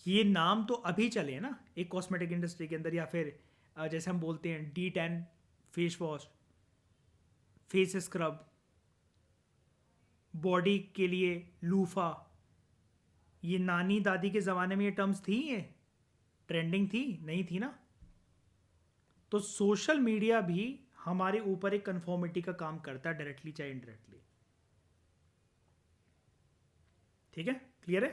ये नाम तो अभी चले हैं ना एक कॉस्मेटिक इंडस्ट्री के अंदर। या फिर जैसे हम बोलते हैं D10 face wash, face scrub, body के लिए लूफा, ये नानी दादी के ज़माने में ये टर्म्स थी, ये ट्रेंडिंग थी? नहीं थी ना। तो सोशल मीडिया भी हमारे ऊपर एक कन्फॉर्मिटी का काम करता है, डायरेक्टली चाहे इनडायरेक्टली। ठीक है, क्लियर है?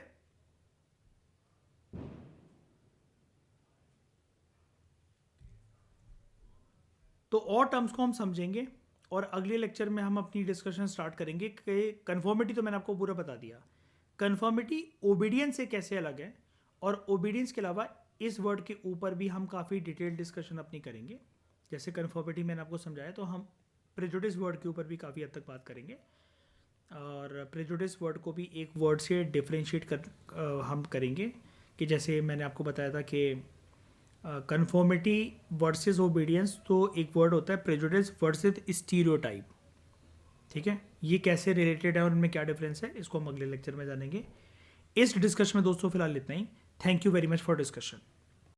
तो और टर्म्स को हम समझेंगे और अगले लेक्चर में हम अपनी डिस्कशन स्टार्ट करेंगे कि कन्फॉर्मिटी तो मैंने आपको पूरा बता दिया, कन्फर्मिटी ओबीडियंस से कैसे अलग है, और ओबीडियंस के अलावा इस वर्ड के ऊपर भी हम काफ़ी डिटेल डिस्कशन अपनी करेंगे। जैसे कन्फर्मिटी मैंने आपको समझाया, तो हम प्रेजुडिस वर्ड के ऊपर भी काफ़ी हद तक बात करेंगे, और प्रेजुडिस वर्ड को भी एक वर्ड से डिफ्रेंशिएट हम करेंगे, कि जैसे मैंने आपको बताया था कि कन्फर्मिटी वर्सेस ओबीडियंस, तो एक वर्ड होता है प्रेजुडिस वर्सेस स्टीरियोटाइप। ठीक है, ये कैसे रिलेटेड है और उनमें क्या डिफरेंस है, इसको हम अगले लेक्चर में जानेंगे। इस डिस्कशन में दोस्तों फिलहाल इतना ही। Thank you very much for discussion.